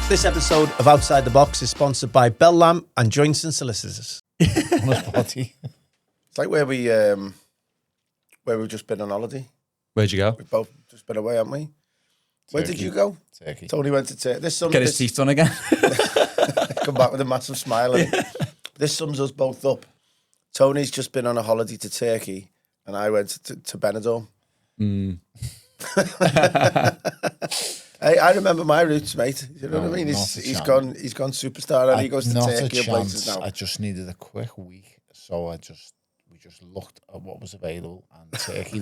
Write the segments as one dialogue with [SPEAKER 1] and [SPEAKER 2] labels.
[SPEAKER 1] This episode of Outside the Box is sponsored by Bellew and Joinson Solicitors.
[SPEAKER 2] It's
[SPEAKER 1] like where we've just been on holiday.
[SPEAKER 3] Where'd you go?
[SPEAKER 1] We've both just been away, haven't we? Where did you go?
[SPEAKER 2] Turkey.
[SPEAKER 1] Tony went to Turkey.
[SPEAKER 3] Get his teeth done again.
[SPEAKER 1] Come back with a massive smile. And this sums us both up. Tony's just been on a holiday to Turkey, and I went to Benidorm. I remember my roots, mate. You know what I mean? He's gone superstar, and he goes to Turkey and places now.
[SPEAKER 2] I just needed a quick week, so we just looked at what was available, and Turkey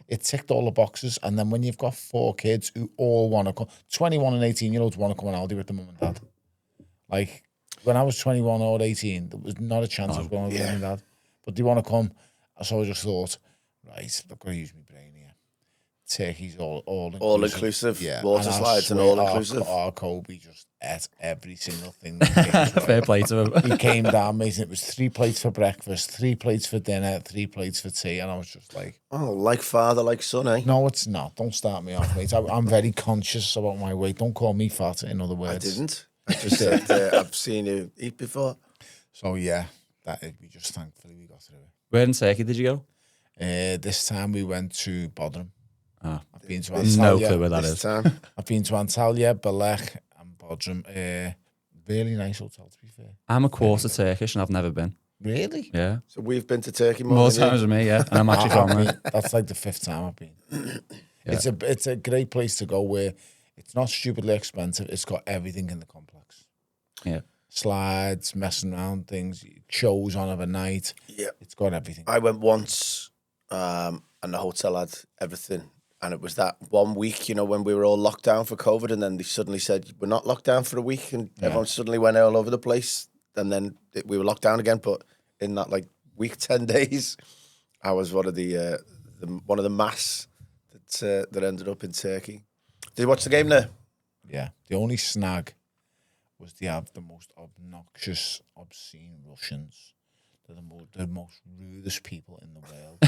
[SPEAKER 2] it ticked all the boxes. And then when you've got 4 kids who all want to come, 21 and 18-year-olds want to come on holiday with their mum and dad. Like when I was 21 or 18, there was not a chance I was going with mum and dad, but they want to come. So I just thought, right, I've got to use my brain here. Turkey's all inclusive, water slides and all inclusive. Our Kobe just ate every single thing.
[SPEAKER 3] Fair play to him.
[SPEAKER 2] He came down, mate, and it was 3 plates for breakfast, 3 plates for dinner, 3 plates for tea, and I was just like,
[SPEAKER 1] "Oh, like father, like son, eh?"
[SPEAKER 2] No, it's not. Don't start me off, mate. I'm very conscious about my weight. Don't call me fat. In other words,
[SPEAKER 1] I didn't. I just said I've seen you eat before.
[SPEAKER 2] So yeah, we just thankfully we got through it.
[SPEAKER 3] Where in Turkey did you go?
[SPEAKER 2] This time we went to Bodrum. I've been to
[SPEAKER 3] Antalya. No clue where that is.
[SPEAKER 2] I've been to Antalya, Bellew and Bodrum. Really nice hotel, to be fair.
[SPEAKER 3] I'm a quarter Turkish and I've never been.
[SPEAKER 2] Really?
[SPEAKER 3] Yeah.
[SPEAKER 1] So we've been to Turkey
[SPEAKER 3] more times than me, yeah. And I'm actually from there.
[SPEAKER 2] That's like the 5th time I've been. Yeah. It's a great place to go where it's not stupidly expensive. It's got everything in the complex.
[SPEAKER 3] Yeah.
[SPEAKER 2] Slides, messing around things, shows on overnight. Yeah. It's got everything.
[SPEAKER 1] I went once and the hotel had everything. And it was that 1 week, you know, when we were all locked down for COVID, and then they suddenly said, we're not locked down for a week, and everyone suddenly went all over the place, and then we were locked down again. But in that like week, 10 days, I was one of the mass that ended up in Turkey. Did you watch the game there?
[SPEAKER 2] Yeah. The only snag was they have the most obnoxious, obscene Russians. They're the most rudest people in the world.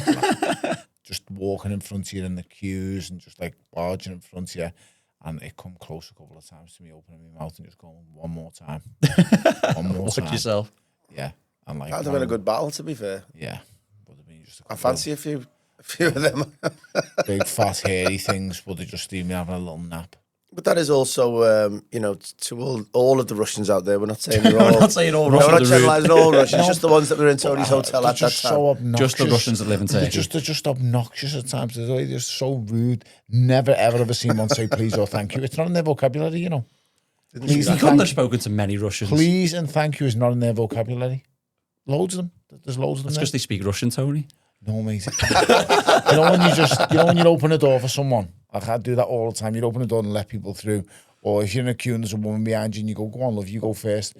[SPEAKER 2] Just walking in front of you in the queues and just like barging in front of you. And it come close a couple of times to me opening my mouth and just going, one more time. One more time.
[SPEAKER 3] Look yourself.
[SPEAKER 2] Yeah. And like,
[SPEAKER 1] that'd have been a good battle, to be fair.
[SPEAKER 2] Yeah. Would have been just
[SPEAKER 1] I fancy a few of them.
[SPEAKER 2] Big, fat, hairy things would have just leave me having a little nap.
[SPEAKER 1] But that is also, you know, to all of the Russians out there. We're not saying they're all.
[SPEAKER 3] We're not saying all Russians.
[SPEAKER 1] We're not generalising all Russians. Just the ones that were in Tony's hotel at that time.
[SPEAKER 2] So obnoxious.
[SPEAKER 3] Just the Russians that live in Turkey.
[SPEAKER 2] They're just obnoxious at times. They're just so rude. Never ever seen one say please or thank you. It's not in their vocabulary, you know.
[SPEAKER 3] Please you couldn't have spoken to many Russians.
[SPEAKER 2] Please and thank you is not in their vocabulary. Loads of them. There's loads of them.
[SPEAKER 3] That's because they speak Russian, Tony.
[SPEAKER 2] No, mate. you know when you open a door for someone. I can't do that all the time. You open a door and let people through. Or if you're in a queue and there's a woman behind you and you go on, love, you go first.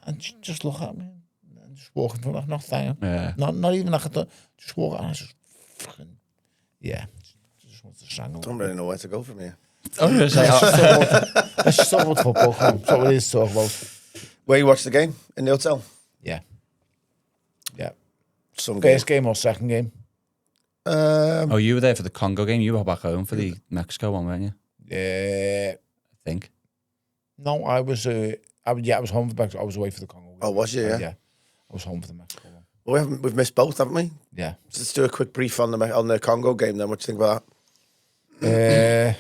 [SPEAKER 2] And just look at me and just walk in front of me. Not thank you.
[SPEAKER 3] Yeah.
[SPEAKER 2] Not even like a just walk and just fucking, yeah. Just want to strangle.
[SPEAKER 1] Don't really know where to go from here.
[SPEAKER 2] Let's just talk about football. That's what it is to talk about.
[SPEAKER 1] Where you watched the game? In the hotel?
[SPEAKER 2] Yeah. Yeah.
[SPEAKER 1] Some
[SPEAKER 2] First game or second game?
[SPEAKER 3] You were there for the Congo game. You were back home for the Mexico one, weren't you?
[SPEAKER 2] Yeah.
[SPEAKER 3] I think.
[SPEAKER 2] No, I was home for Mexico. I was away for the Congo.
[SPEAKER 1] Oh, was you? Yeah.
[SPEAKER 2] Yeah. I was home for the Mexico one.
[SPEAKER 1] Well, we've missed both, haven't we?
[SPEAKER 2] Yeah.
[SPEAKER 1] So let's do a quick brief on the Congo game then. What do you think about that?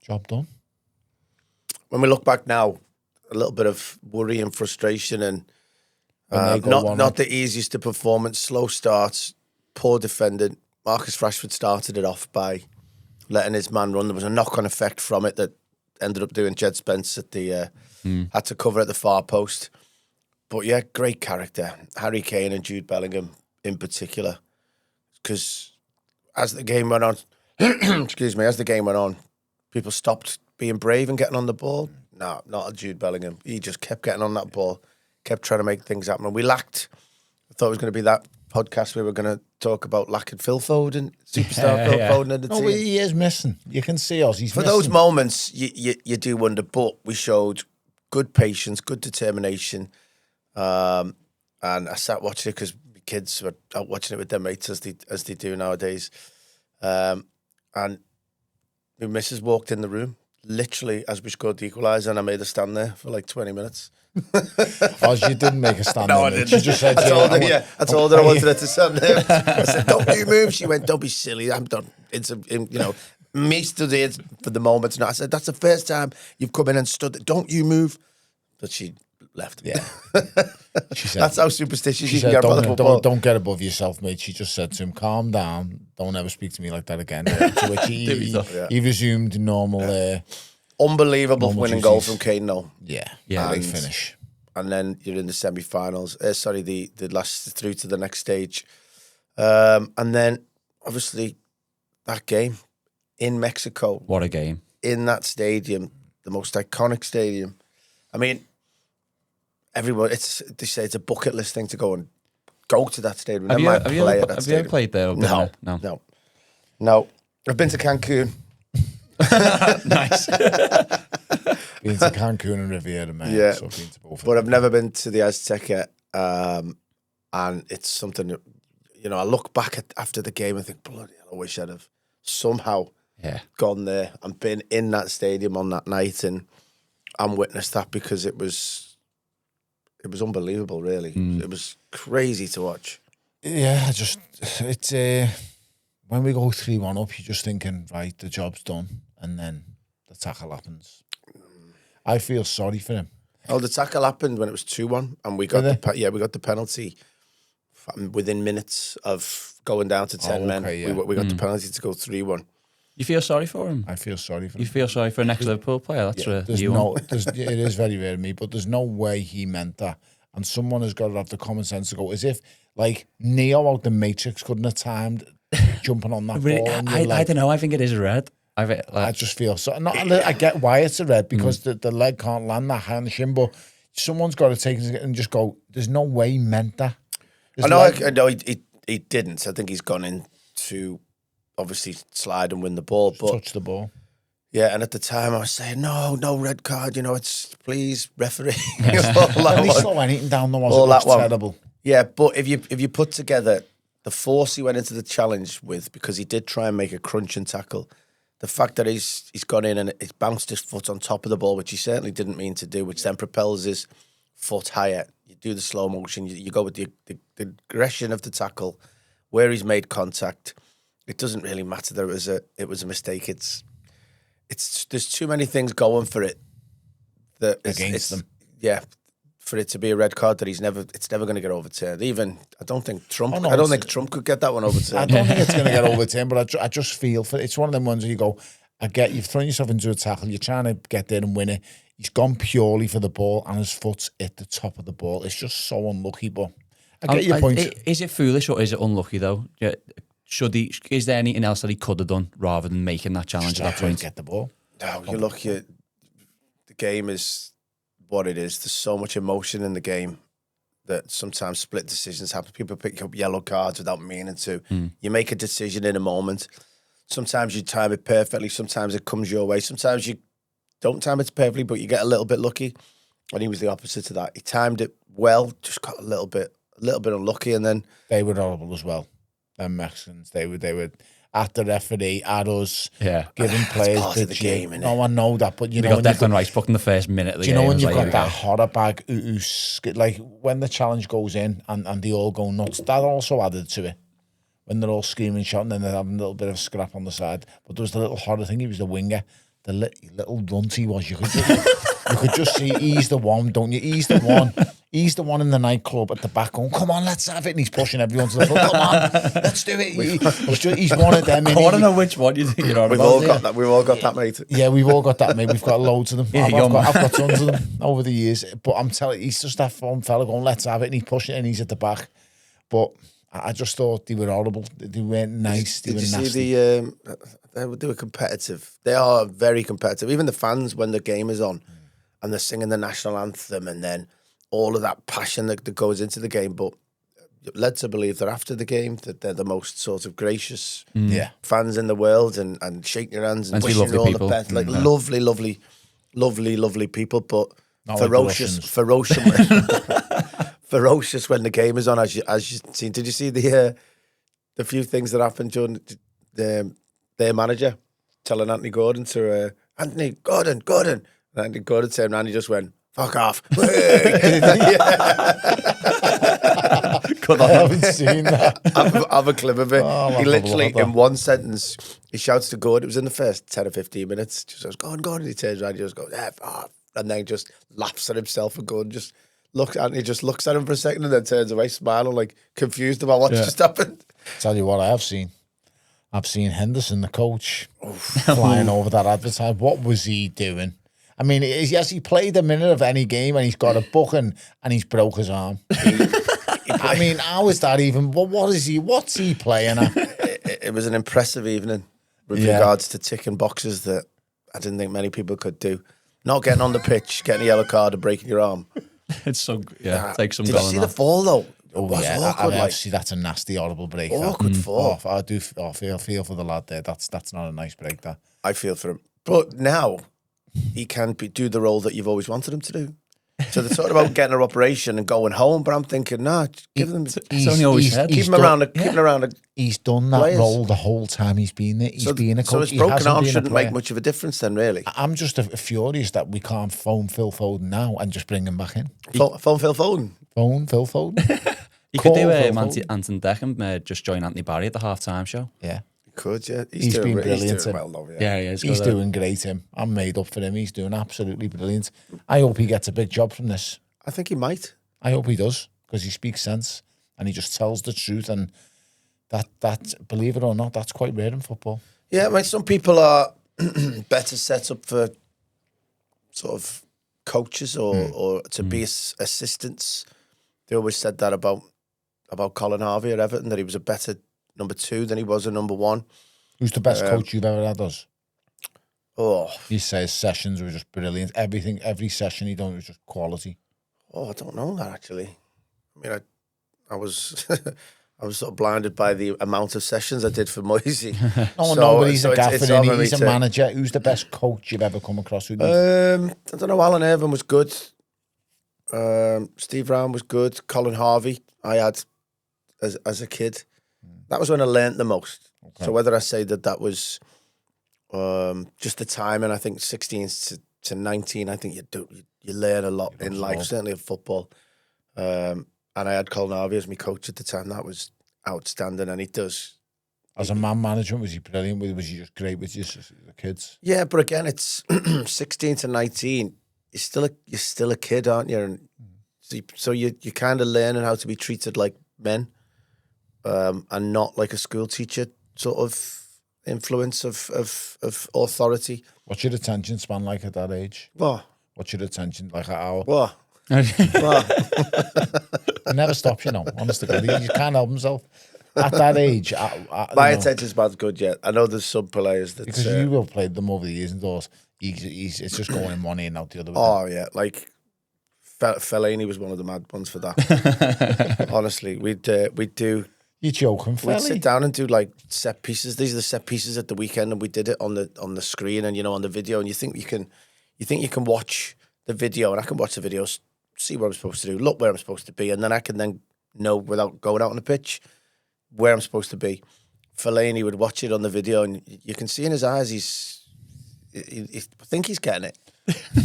[SPEAKER 2] Job done.
[SPEAKER 1] When we look back now, a little bit of worry and frustration and not the easiest of performance, slow starts, poor defending. Marcus Rashford started it off by letting his man run. There was a knock-on effect from it that ended up doing Jed Spence at the had to cover at the far post. But yeah, great character. Harry Kane and Jude Bellingham in particular. Because as the game went on, as the game went on, people stopped being brave and getting on the ball. No, not a Jude Bellingham. He just kept getting on that ball, kept trying to make things happen. And we lacked, I thought it was going to be that podcast we were going to talk about lacking Phil Foden, superstar Phil Foden in the team.
[SPEAKER 2] No, he is missing. You can see us. He's
[SPEAKER 1] For
[SPEAKER 2] missing.
[SPEAKER 1] those moments, you do wonder, but we showed good patience, good determination. And I sat watching it because my kids were out watching it with their mates as they do nowadays. And my missus walked in the room literally, as we scored the equaliser, and I made her stand there for like 20 minutes.
[SPEAKER 2] Oh, she didn't make a stand.
[SPEAKER 1] No, I
[SPEAKER 2] there,
[SPEAKER 1] didn't.
[SPEAKER 2] She just said,
[SPEAKER 1] I told her I wanted her to stand there. I said, "Don't you move." She went, "Don't be silly. I'm done." Me stood here for the moment. And I said, "That's the first time you've come in and stood there. Don't you move." But she left.
[SPEAKER 2] Yeah. She said,
[SPEAKER 1] "That's how superstitious you
[SPEAKER 2] said,
[SPEAKER 1] can get about the football."
[SPEAKER 2] don't get above yourself, mate. She just said to him, "Calm down. Don't ever speak to me like that again." To which he resumed normal.
[SPEAKER 1] Unbelievable winning goal from Kane, though.
[SPEAKER 2] Yeah,
[SPEAKER 1] and,
[SPEAKER 2] big finish.
[SPEAKER 1] And then you're in the semi-finals. The last through to the next stage. And then, obviously, that game in Mexico.
[SPEAKER 3] What a game.
[SPEAKER 1] In that stadium, the most iconic stadium. I mean, everyone, they say it's a bucket list thing to go to that stadium.
[SPEAKER 3] Have you ever played there?
[SPEAKER 1] No. I've been to Cancun.
[SPEAKER 3] Nice.
[SPEAKER 2] Been to Cancun and Riviera, man.
[SPEAKER 1] Yeah,
[SPEAKER 2] so been to both
[SPEAKER 1] but I've never been to the Azteca, and it's something that, I look back at after the game and think, bloody hell, I wish I'd have somehow gone there and been in that stadium on that night and witnessed that, because it was unbelievable, really. It was crazy to watch.
[SPEAKER 2] Yeah, it's when we go 3-1 up, you're just thinking, right, the job's done, and then the tackle happens. I feel sorry for him.
[SPEAKER 1] Oh, the tackle happened when it was 2-1, and we got the penalty within minutes of going down to 10 men. Yeah. We got the penalty to go 3-1.
[SPEAKER 3] You feel sorry for him?
[SPEAKER 2] I feel sorry for him.
[SPEAKER 3] You feel sorry for an ex-Liverpool player? That's
[SPEAKER 2] it is very rare to me, but there's no way he meant that. And someone has got to have the common sense to go, as if, like, Neo out the Matrix couldn't have timed jumping on that ball.
[SPEAKER 3] I don't know. I think it is a red.
[SPEAKER 2] I just feel so. I get why it's a red, because the leg can't land that high on the shin, but someone's got to take it and just go, there's no way he meant that.
[SPEAKER 1] I know he didn't. I think he's gone in to obviously slide and win the ball. But
[SPEAKER 2] touch the ball.
[SPEAKER 1] Yeah, and at the time I was saying, no red card, it's please, referee.
[SPEAKER 2] And he slowed anything down, though, it was terrible.
[SPEAKER 1] Yeah, but if you put together the force he went into the challenge with, because he did try and make a crunching tackle, the fact that he's gone in and it's bounced his foot on top of the ball, which he certainly didn't mean to do, which then propels his foot higher. You do the slow motion, you go with the aggression of the tackle, where he's made contact. It doesn't really matter that it was a mistake. It's there's too many things going for it that
[SPEAKER 2] against them.
[SPEAKER 1] Yeah, for it to be a red card that it's never going to get overturned. Even I don't think Trump could get that one overturned.
[SPEAKER 2] I don't think it's going to get overturned, but I just feel for it. It's one of them ones where you go, you've thrown yourself into a tackle, you're trying to get there and win it. He's gone purely for the ball and his foot's at the top of the ball. It's just so unlucky, but I get your point.
[SPEAKER 3] Is it foolish or is it unlucky though? Yeah. Is there anything else that he could have done rather than making that challenge at that point?
[SPEAKER 2] Get the ball.
[SPEAKER 1] No, you look at the game is what it is. There's so much emotion in the game that sometimes split decisions happen. People pick up yellow cards without meaning to. You make a decision in a moment. Sometimes you time it perfectly. Sometimes it comes your way. Sometimes you don't time it perfectly, but you get a little bit lucky. And he was the opposite to that. He timed it well, just got a little bit unlucky, and then
[SPEAKER 2] they were horrible as well. Them Mexicans, they were at the referee, at us, giving players
[SPEAKER 1] part of the game.
[SPEAKER 2] No, I know that, but
[SPEAKER 3] you know, got Declan Rice booked in the first minute of the game.
[SPEAKER 2] You know when you've got that horror bag who's like when the challenge goes in and they all go nuts. That also added to it. When they're all screaming, shouting, and they're having a little bit of scrap on the side. But there was the little horror thing. He was the winger. The little runt he was. You could just see he's the one, don't you? He's the one. He's the one in the nightclub at the back going, come on, let's have it. And he's pushing everyone to the front. Come on, let's do it. He's one of them.
[SPEAKER 3] I want to know which one you think you're on
[SPEAKER 1] about. We've all got that, mate.
[SPEAKER 2] Yeah, we've all got that, mate. We've got loads of them. I've got tons of them over the years. But I'm telling you, he's just that fun fella going, let's have it. And he's pushing it and he's at the back. But I just thought they were horrible. They weren't nice. They were nasty.
[SPEAKER 1] See they were competitive. They are very competitive. Even the fans, when the game is on and they're singing the national anthem and then all of that passion that goes into the game, but led to believe that after the game that they're the most sort of gracious fans in the world and shaking your hands and wishing you all the best. Like lovely people, but ferocious when the game is on, as you seen. Did you see the few things that happened during their manager telling Anthony Gordon to Anthony, Gordon. And Anthony Gordon turned around and he just went, fuck off.
[SPEAKER 2] I haven't seen that.
[SPEAKER 1] I have a clip of it.
[SPEAKER 2] Oh,
[SPEAKER 1] He literally, in one sentence, he shouts to Gordon. It was in the first 10 or 15 minutes. Just goes, Gordon. He turns around and he just goes, F off. And then just laughs at himself, and Gordon just looks at him for a second and then turns away, smiling, like confused about what just happened.
[SPEAKER 2] Tell you what I have seen. I've seen Henderson, the coach, flying over that advertisement. What was he doing? I mean, yes, he played a minute of any game and he's got a booking and he's broke his arm. I mean, how is that even? What's he playing at?
[SPEAKER 1] It was an impressive evening with regards to ticking boxes that I didn't think many people could do. Not getting on the pitch, getting a yellow card and breaking your arm.
[SPEAKER 3] It's so, it takes some
[SPEAKER 1] Did you see the fall, though?
[SPEAKER 2] Oh, yeah, awkward, that's a nasty, horrible break.
[SPEAKER 1] Awkward fall.
[SPEAKER 2] I do feel for the lad there. That's not a nice break, that.
[SPEAKER 1] I feel for him. But now, he can do the role that you've always wanted him to do. So they're talking about getting an operation and going home, but I'm thinking, give them.
[SPEAKER 3] It's only always said.
[SPEAKER 1] Keep him around.
[SPEAKER 2] He's done that role the whole time he's been there. He's been a coach.
[SPEAKER 1] So his broken arm shouldn't make much of a difference then, really.
[SPEAKER 2] I'm just furious that we can't phone Phil Foden now and just bring him back in.
[SPEAKER 1] Phone Phil Foden.
[SPEAKER 2] Phone Phil Foden.
[SPEAKER 3] You could do Anton Deckham, just join Anthony Barry at the half-time show.
[SPEAKER 2] Yeah.
[SPEAKER 1] Could, yeah.
[SPEAKER 2] He's been brilliant.
[SPEAKER 1] He's doing well, though,
[SPEAKER 3] yeah, he is.
[SPEAKER 2] He's doing great, him. I'm made up for him. He's doing absolutely brilliant. I hope he gets a big job from this.
[SPEAKER 1] I think he might.
[SPEAKER 2] I hope he does, because he speaks sense and he just tells the truth, and that, believe it or not, that's quite rare in football.
[SPEAKER 1] Yeah, I mean, some people are better set up for sort of coaches or to be assistants. They always said that about Colin Harvey at Everton, that he was a better number 2 than he was a number 1.
[SPEAKER 2] Who's the best coach you've ever had, us?
[SPEAKER 1] Oh,
[SPEAKER 2] He says sessions were just brilliant. Every session he done was just quality.
[SPEAKER 1] Oh, I don't know that, actually. I mean, I was I was sort of blinded by the amount of sessions I did for Moyes.
[SPEAKER 2] No, but he's a gaffer, and he's a manager. Who's the best coach you've ever come across?
[SPEAKER 1] I don't know. Alan Irvine was good. Steve Brown was good. Colin Harvey, I had as a kid. That was when I learnt the most. Okay. So whether I say that was just the time, and I think 16 to 19, I think you learn a lot in life, certainly in football. And I had Colin Harvey as my coach at the time. That was outstanding, and he does.
[SPEAKER 2] As a man management, was he brilliant? Was he just great with the kids?
[SPEAKER 1] Yeah, but again, it's 16 to 19. You're still a kid, aren't you? And so you're kind of learning how to be treated like men, and not like a school teacher sort of influence of authority.
[SPEAKER 2] What's your attention span like at that age?
[SPEAKER 1] What?
[SPEAKER 2] What's your attention like an hour?
[SPEAKER 1] What?
[SPEAKER 2] He never stops, honest to God. He just can't help himself. At that age,
[SPEAKER 1] my attention span's good yet. I know there's some players that...
[SPEAKER 2] Because you will play them over the years indoors. It's just going in one ear and out the other.
[SPEAKER 1] Oh, yeah. Like, Fellaini was one of the mad ones for that. Honestly, we'd do...
[SPEAKER 2] You're joking,
[SPEAKER 1] We'd sit down and do like set pieces. These are the set pieces at the weekend, and we did it on the screen and on the video. And you think you can watch the video, and I can watch the video, see what I'm supposed to do, look where I'm supposed to be, and then I can know without going out on the pitch where I'm supposed to be. Fellaini would watch it on the video, and you can see in his eyes I think he's getting it.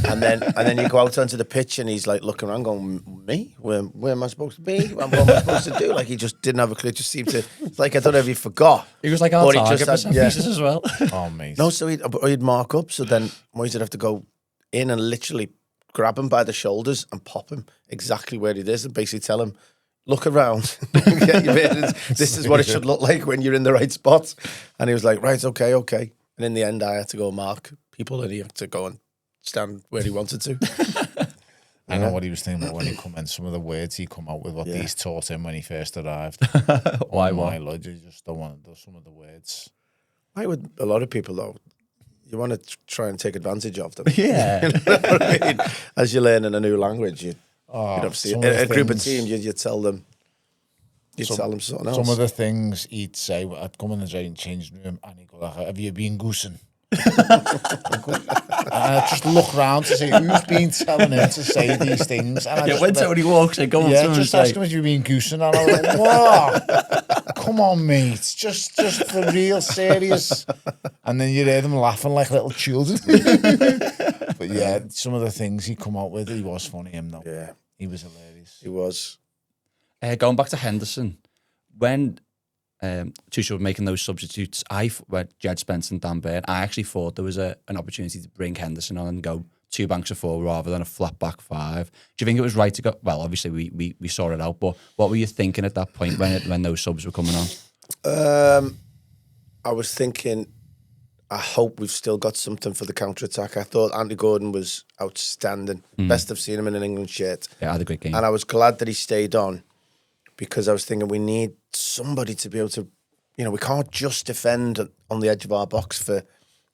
[SPEAKER 1] and then you go out onto the pitch and he's like looking around going, me? Where am I supposed to be? What am I supposed to do? Like, he just didn't have a clue. It just seemed to, like, I don't know if he forgot.
[SPEAKER 3] He was like our target for some pieces as well.
[SPEAKER 2] Oh, mate.
[SPEAKER 1] No, so he'd mark up, so then Moyes would have to go in and literally grab him by the shoulders and pop him exactly where it is and basically tell him, look around. This is what it should look like when you're in the right spot. And he was like, right, okay. And in the end, I had to go mark people, and he had to go and stand where he wanted to.
[SPEAKER 2] I know what he was thinking about when he come in. Some of the words he come out with, what these taught him when he first arrived.
[SPEAKER 3] Why?
[SPEAKER 2] My Lord, you just don't want to do some of the words.
[SPEAKER 1] Why would a lot of people, though? You want to try and take advantage of them.
[SPEAKER 3] Yeah.
[SPEAKER 1] You know what I mean? As you're learning a new language, you'd obviously, a group of team, you'd tell them. Tell them something else.
[SPEAKER 2] Some of the things he'd say, I'd come in the changing room and he'd go, have you been goosing? And I just look round to see who's been telling him to say these things. And
[SPEAKER 3] when somebody walks in, go on
[SPEAKER 2] just ask him if you've been goosing. And I was like, what? come on, mate, just for real, serious. And then you hear them laughing like little children. But yeah, some of the things he come out with, he was funny, him though.
[SPEAKER 1] Yeah.
[SPEAKER 2] He was hilarious.
[SPEAKER 1] He was.
[SPEAKER 3] Going back to Henderson, when Tuchel were making those substitutes, Jed Spence and Dan Burn, I actually thought there was an opportunity to bring Henderson on and go 2 banks of 4 rather than a flat back 5. Do you think it was right to go? Well, obviously we saw it out, but what were you thinking at that point when those subs were coming on?
[SPEAKER 1] I was thinking, I hope we've still got something for the counter-attack. I thought Andy Gordon was outstanding. Best I've seen him in an England shirt.
[SPEAKER 3] Yeah, had a great game.
[SPEAKER 1] And I was glad that he stayed on because I was thinking we need somebody to be able to, we can't just defend on the edge of our box for,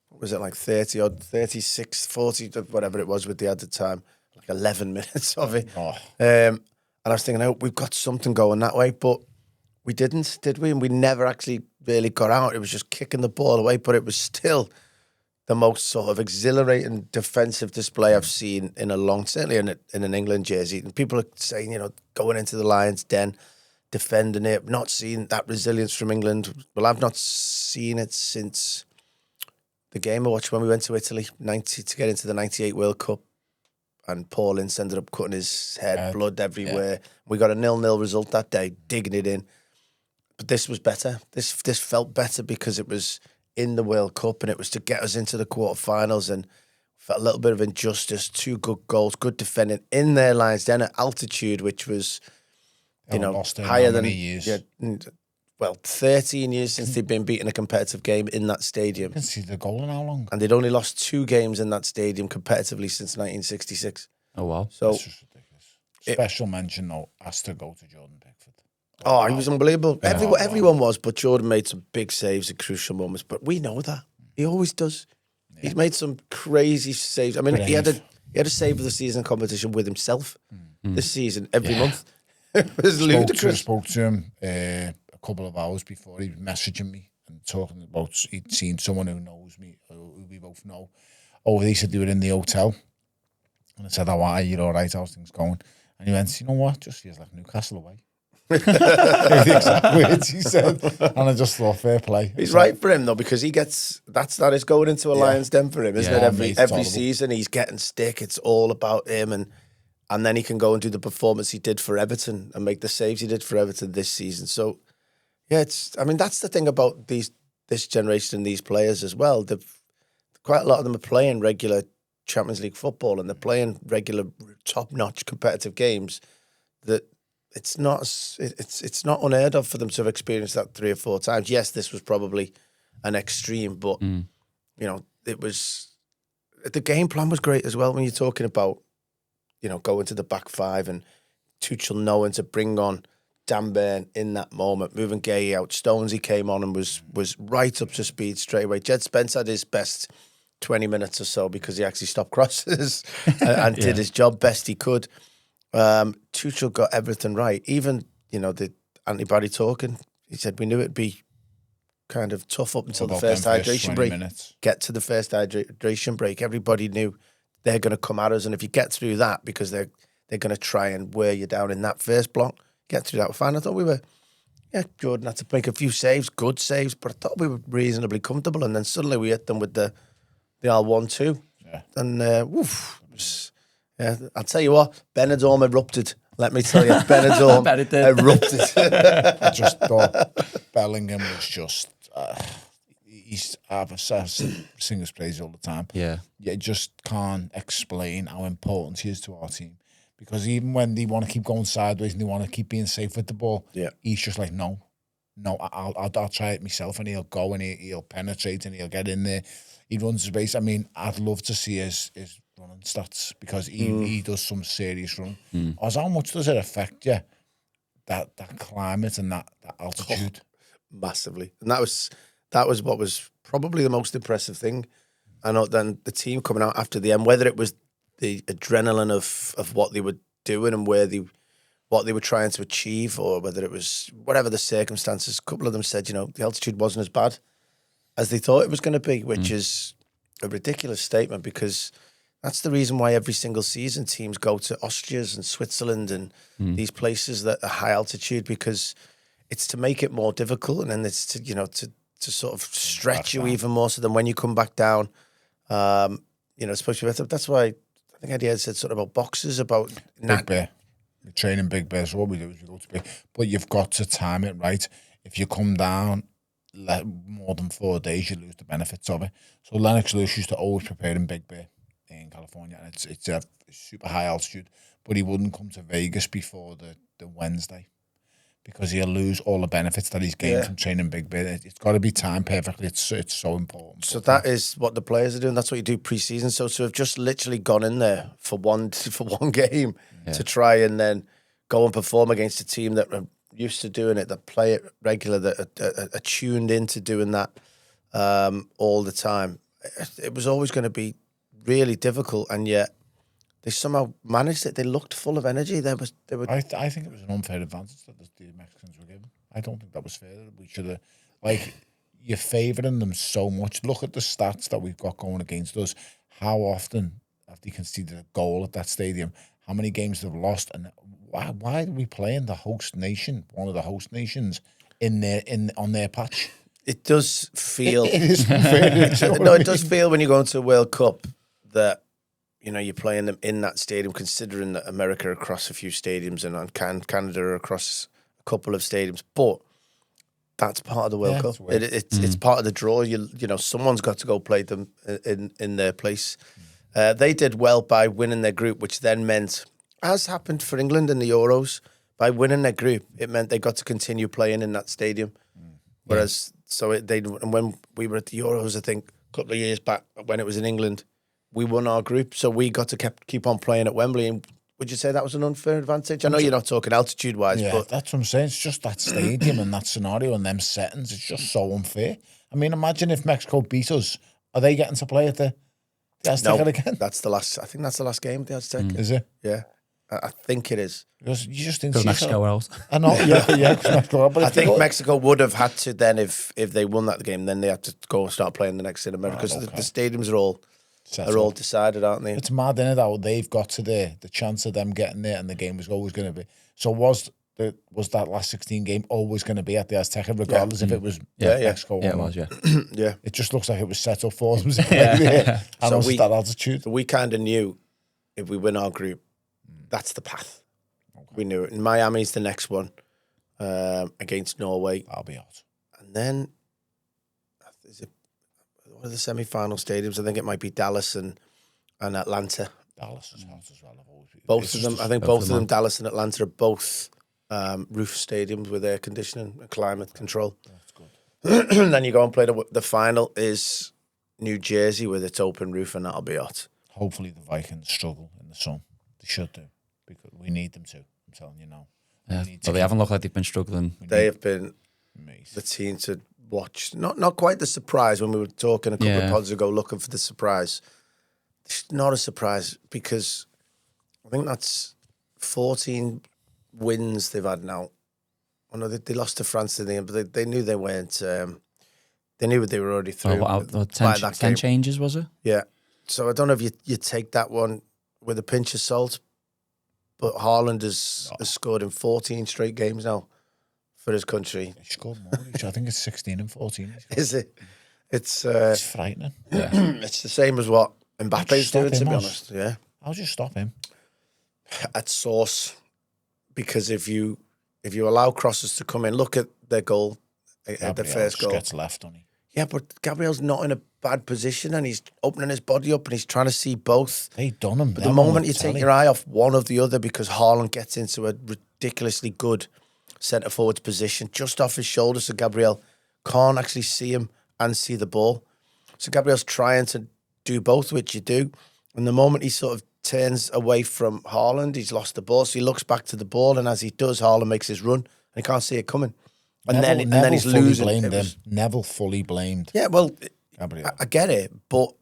[SPEAKER 1] what was it, like 30 or 36, 40, whatever it was with the added time, like 11 minutes of it.
[SPEAKER 2] Oh.
[SPEAKER 1] And I was thinking, oh, we've got something going that way, but we didn't, did we? And we never actually really got out. It was just kicking the ball away, but it was still the most sort of exhilarating defensive display I've seen in a long, certainly in an England jersey. And people are saying, going into the Lions' den, defending it, not seeing that resilience from England. Well, I've not seen it since the game I watched when we went to Italy, to get into the 98 World Cup. And Paul Ince ended up cutting his head, blood everywhere. Yeah. We got a 0-0 result that day, digging it in. But this was better. This felt better because it was in the World Cup and it was to get us into the quarterfinals, and felt a little bit of injustice. 2 good goals, good defending in their lines, then at altitude, which was, higher than
[SPEAKER 2] years.
[SPEAKER 1] Yeah, 13 years since they'd been beating a competitive game in that stadium.
[SPEAKER 2] You can see the goal in how long?
[SPEAKER 1] And they'd only lost 2 games in that stadium competitively since 1966.
[SPEAKER 3] Oh, wow.
[SPEAKER 1] So
[SPEAKER 2] that's just ridiculous. Special mention, though, has to go to Jordan Pickford.
[SPEAKER 1] Oh, he was unbelievable. Everyone was, but Jordan made some big saves at crucial moments. But we know that. He always does. Yeah. He's made some crazy saves. I mean, he had a save of the season competition with himself this season, every month. It was ludicrous.
[SPEAKER 2] Spoke to him a couple of hours before. He was messaging me and talking about he'd seen someone who knows me, who we both know. Oh, they said they were in the hotel. And I said, how are you? All right, how's things going? And he went, you know what? Just feels like Newcastle away. The exact words he said, and I just thought, fair play.
[SPEAKER 1] He's right for him though, because he gets that is going into a Lions den for him, isn't it? Every season he's getting stick. It's all about him, and then he can go and do the performance he did for Everton and make the saves he did for Everton this season. So yeah, that's the thing about this generation and these players as well. Quite a lot of them are playing regular Champions League football and they're playing regular top-notch competitive games that. It's not unheard of for them to have experienced that 3 or 4 times. Yes, this was probably an extreme, but it was the game plan was great as well. When you're talking about going to the back 5 and Tuchel knowing to bring on Dan Burn in that moment, moving Gay out, Stonesy came on and was right up to speed straight away. Jed Spence had his best 20 minutes or so because he actually stopped crosses and did his job best he could. Tuchel got everything right. Even, the Andy talking, he said we knew it'd be kind of tough up until the first hydration break. Get to the first hydration break. Everybody knew they're going to come at us. And if you get through that, because they're going to try and wear you down in that first block, get through that, we're fine. I thought Jordan had to make a few saves, good saves, but I thought we were reasonably comfortable. And then suddenly we hit them with the R1-2. Yeah. And, yeah, I'll tell you what, Benidorm erupted. Let me tell you, Benidorm erupted.
[SPEAKER 2] I just thought Bellingham was just... I sing his praise all the time.
[SPEAKER 3] Yeah.
[SPEAKER 2] You just can't explain how important he is to our team. Because even when they want to keep going sideways and they want to keep being safe with the ball, he's just like, no, I'll try it myself, and he'll go and he'll penetrate and he'll get in there. He runs his race. I mean, I'd love to see his running stats because he does some serious running. As how much does it affect you, that climate and that altitude?
[SPEAKER 1] Massively. And that was what was probably the most impressive thing. I know then the team coming out after the end, whether it was the adrenaline of what they were doing and what they were trying to achieve, or whether it was whatever the circumstances, a couple of them said, the altitude wasn't as bad as they thought it was going to be, which is a ridiculous statement, because that's the reason why every single season teams go to Austria and Switzerland and these places that are high altitude, because it's to make it more difficult, and then it's to to sort of stretch you even more. So then when you come back down, especially that's why I think Eddie had said something about boxers about
[SPEAKER 2] Big Bear. We train in Big Bear, so what we do is we go to Big, but you've got to time it right. If you come down more than 4 days, you lose the benefits of it. So Lennox Lewis used to always prepare in Big Bear in California, and it's a super high altitude, but he wouldn't come to Vegas before the Wednesday because he'll lose all the benefits that he's gained from training Big Bear. It's got to be timed perfectly. It's so important.
[SPEAKER 1] So that is what the players are doing. That's what you do pre-season. So have just literally gone in there for one game to try and then go and perform against a team that are used to doing it, that play it regular, that are tuned into doing that all the time. It was always going to be really difficult, and yet they somehow managed it. They looked full of energy. They were.
[SPEAKER 2] I think it was an unfair advantage that the Mexicans were given. I don't think that was fair. We should have, you're favouring them so much. Look at the stats that we've got going against us. How often have they conceded a goal at that stadium? How many games they've lost? And why are we playing the host nation, one of the host nations, on their patch?
[SPEAKER 1] It does feel.
[SPEAKER 2] It is unfair.
[SPEAKER 1] No, it does feel when you go into a World Cup that you're playing them in that stadium, considering that America are across a few stadiums and Canada are across a couple of stadiums, but that's part of the World Cup. It's part of the draw. Someone's got to go play them in their place. They did well by winning their group, which then meant, as happened for England in the Euros, by winning their group, it meant they got to continue playing in that stadium. Whereas, and when we were at the Euros, I think a couple of years back, when it was in England, we won our group, so we got to keep on playing at Wembley. And would you say that was an unfair advantage? I know you're not talking altitude-wise, but
[SPEAKER 2] that's what I'm saying. It's just that stadium and that scenario and them settings. It's just so unfair. I mean, imagine if Mexico beat us. Are they getting to play at the Azteca again?
[SPEAKER 1] That's the last. I think that's the last game of the Azteca.
[SPEAKER 2] Is it?
[SPEAKER 1] Yeah, I think it is.
[SPEAKER 2] Because you just didn't
[SPEAKER 3] Because
[SPEAKER 2] see
[SPEAKER 3] Mexico out.
[SPEAKER 2] I know, because Mexico out. But
[SPEAKER 1] I think Mexico would have had to then, if they won that game, then they had to go and start playing the next in America because the stadiums are all decided, aren't they?
[SPEAKER 2] It's mad, isn't it? How they've got to the chance of them getting there, and the game was always going to be. So was that last 16 game always going to be at the Azteca, regardless if it was Mexico?
[SPEAKER 3] Yeah, it was. Yeah,
[SPEAKER 1] yeah.
[SPEAKER 2] It just looks like it was set up for them. And so that altitude.
[SPEAKER 1] We kind of knew if we win our group, that's the path. Okay. We knew it. And Miami's the next one against Norway.
[SPEAKER 2] That'll be hot.
[SPEAKER 1] And then one of the semi-final stadiums, I think it might be Dallas and Atlanta.
[SPEAKER 2] Dallas is hot as well.
[SPEAKER 1] Both of them, I think both of them, Dallas and Atlanta, are both roof stadiums with air conditioning and climate control.
[SPEAKER 2] That's good.
[SPEAKER 1] And then you go and play the final is New Jersey with its open roof, and that'll be hot.
[SPEAKER 2] Hopefully the Vikings struggle in the sun. They should do, because we need them to. I'm telling you now.
[SPEAKER 3] Yeah, but they haven't looked like they've been struggling.
[SPEAKER 1] They have been the team to watch. Not quite the surprise when we were talking a couple of pods ago, looking for the surprise. It's not a surprise because I think that's 14 wins they've had now. I know they lost to France in the end, but they knew they weren't. They knew they were already through.
[SPEAKER 3] 10 changes, was it?
[SPEAKER 1] Yeah. So I don't know if you take that one with a pinch of salt, but Haaland has scored in 14 straight games now for his country.
[SPEAKER 2] He scored more. I think it's 16 and 14.
[SPEAKER 1] Is it? It's
[SPEAKER 2] frightening.
[SPEAKER 3] Yeah.
[SPEAKER 1] It's the same as what Mbappe's doing, to be honest. Yeah.
[SPEAKER 2] How'd you stop him?
[SPEAKER 1] At source, because if you allow crosses to come in, look at their goal, the first goal.
[SPEAKER 2] Gets left on him.
[SPEAKER 1] Yeah, but Gabriel's not in a bad position, and he's opening his body up, and he's trying to see both.
[SPEAKER 2] They done him.
[SPEAKER 1] But the moment you take your eye off one of the other, because Haaland gets into a ridiculously good centre forward's position just off his shoulder, so Gabriel can't actually see him and see the ball. So Gabriel's trying to do both, which you do. And the moment he sort of turns away from Haaland, he's lost the ball. So he looks back to the ball, and as he does, Haaland makes his run, and he can't see it coming. And then he's losing.
[SPEAKER 2] Blamed him. Neville fully blamed.
[SPEAKER 1] Yeah, well,
[SPEAKER 2] Gabriel.
[SPEAKER 1] I get it, but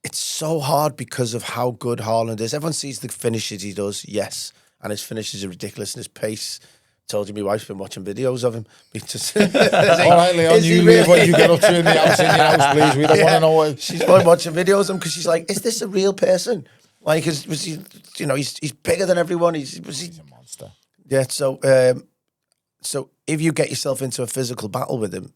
[SPEAKER 1] it's so hard because of how good Haaland is. Everyone sees the finishes he does, yes, and his finishes are ridiculous, and his pace. Told you my wife's been watching videos of him.
[SPEAKER 2] All right, Leon, you leave what you get up to in the house, please. We don't want to know what.
[SPEAKER 1] She's been watching videos of him because she's like, is this a real person? Like, was he, he's bigger than everyone. He's
[SPEAKER 2] a monster.
[SPEAKER 1] Yeah, so if you get yourself into a physical battle with him,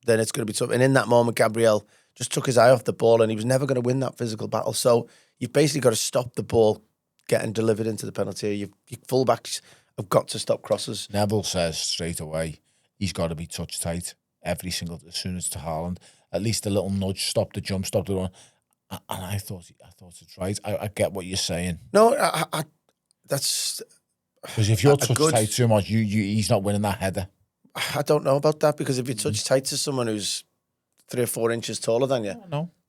[SPEAKER 1] then it's going to be tough. And in that moment, Gabriel just took his eye off the ball and he was never going to win that physical battle. So you've basically got to stop the ball getting delivered into the penalty area. Your fullbacks have got to stop crosses.
[SPEAKER 2] Neville says straight away he's got to be touch tight as soon as to Haaland. At least a little nudge, stop the jump, stop the run. And I thought it's right. I get what you're saying.
[SPEAKER 1] No, that's...
[SPEAKER 2] Because if you're touch tight too much, he's not winning that header.
[SPEAKER 1] I don't know about that, because if you touch tight to someone who's 3 or 4 inches taller than you,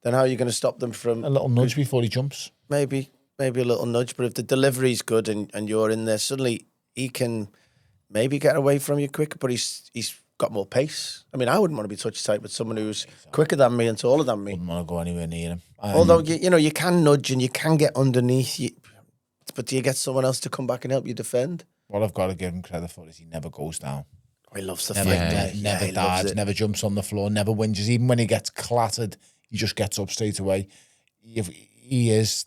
[SPEAKER 1] then how are you going to stop them from...
[SPEAKER 2] A little nudge before he jumps.
[SPEAKER 1] Maybe a little nudge, but if the delivery's good and you're in there, suddenly he can maybe get away from you quicker, but he's got more pace. I mean, I wouldn't want to be touch tight with someone who's quicker than me and taller than me.
[SPEAKER 2] Wouldn't want to go anywhere near him.
[SPEAKER 1] Although, you can nudge and you can get underneath you, but do you get someone else to come back and help you defend?
[SPEAKER 2] What I've got to give him credit for is he never goes down.
[SPEAKER 1] He loves the
[SPEAKER 2] fight. Never dives, never jumps on the floor, never whinges. Even when he gets clattered, he just gets up straight away. He is,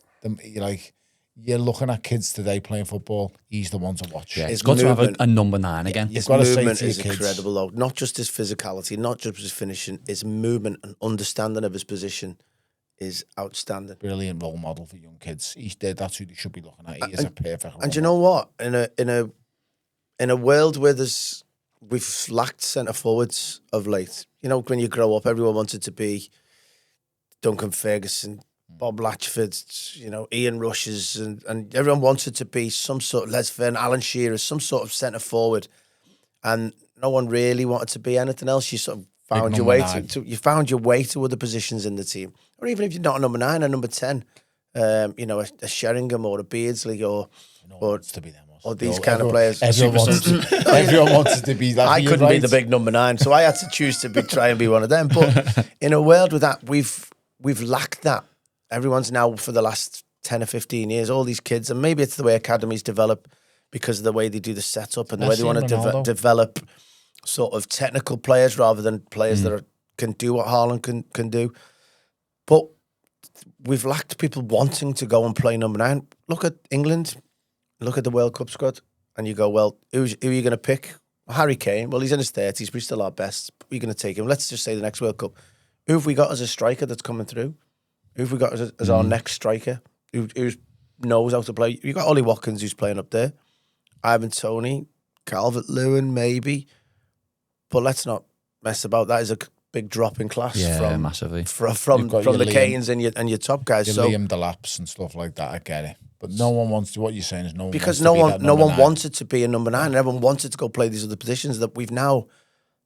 [SPEAKER 2] you're looking at kids today playing football, he's the one to watch.
[SPEAKER 3] Yeah, he's got to have a number 9 again.
[SPEAKER 1] His movement is incredible, though. Not just his physicality, not just his finishing, his movement and understanding of his position is outstanding.
[SPEAKER 2] Brilliant role model for young kids. That's who they should be looking at. He is a perfect role
[SPEAKER 1] And you know what? In a world where we've lacked centre forwards of late. You know, when you grow up, everyone wanted to be Duncan Ferguson, Bob Latchford, Ian Rushes, and everyone wanted to be some sort of Les Fern, Alan Shearer, some sort of centre forward, and no one really wanted to be anything else. You sort of found your way to other positions in the team, or even if you're not a number 9, a number 10, a Sheringham or a Beardsley or
[SPEAKER 2] to be them.
[SPEAKER 1] Or these kind of players.
[SPEAKER 2] Everyone wanted to be that.
[SPEAKER 1] I couldn't be the big number 9, so I had to choose to try and be one of them. But in a world with that, we've lacked that. Everyone's now, for the last 10 or 15 years, all these kids, and maybe it's the way academies develop because of the way they do the setup and the way they want to develop sort of technical players rather than players that can do what Haaland can do. But we've lacked people wanting to go and play number 9. Look at England. Look at the World Cup squad, and you go, well, who are you going to pick? Harry Kane. Well, he's in his 30s, but he's still our best. We're going to take him. Let's just say the next World Cup. Who have we got as a striker that's coming through? Who have we got as our next striker? Who knows how to play? You've got Ollie Watkins, who's playing up there. Ivan Toney, Calvert-Lewin, maybe. But let's not mess about. That is a big drop in class
[SPEAKER 3] massively.
[SPEAKER 1] From the Kanes and your top guys.
[SPEAKER 2] Your Liam Delaps and stuff like that. I get it. But no one wants to. What you're saying is no
[SPEAKER 1] one wanted to be a number 9, and everyone wanted to go play these other positions that we've now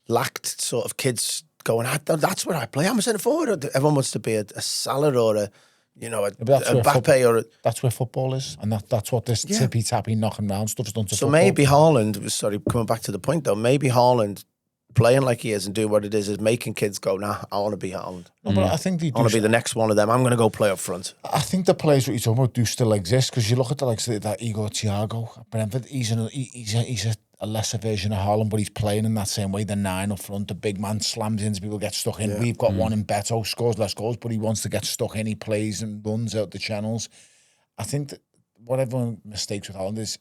[SPEAKER 1] lacked. Sort of kids going, that's where I play. I'm a centre forward. Everyone wants to be a Salah or a Mbappe
[SPEAKER 2] that's where football is, and that's what this tippy tappy knocking round stuff's done to football.
[SPEAKER 1] So maybe Haaland. Sorry, coming back to the point though. Maybe Haaland playing like he is and doing what it is making kids go, nah, I want to be Haaland.
[SPEAKER 2] No, but I think I
[SPEAKER 1] want to be the next one of them. I'm going to go play up front.
[SPEAKER 2] I think the players what you're talking about do still exist, because you look at the likes of that Igor Thiago at Brentford. He's a lesser version of Haaland, but he's playing in that same way. The 9 up front, the big man slams into people, gets stuck in. Yeah. We've got one in Beto, scores less goals, but he wants to get stuck in. He plays and runs out the channels. I think that what everyone mistakes with Haaland is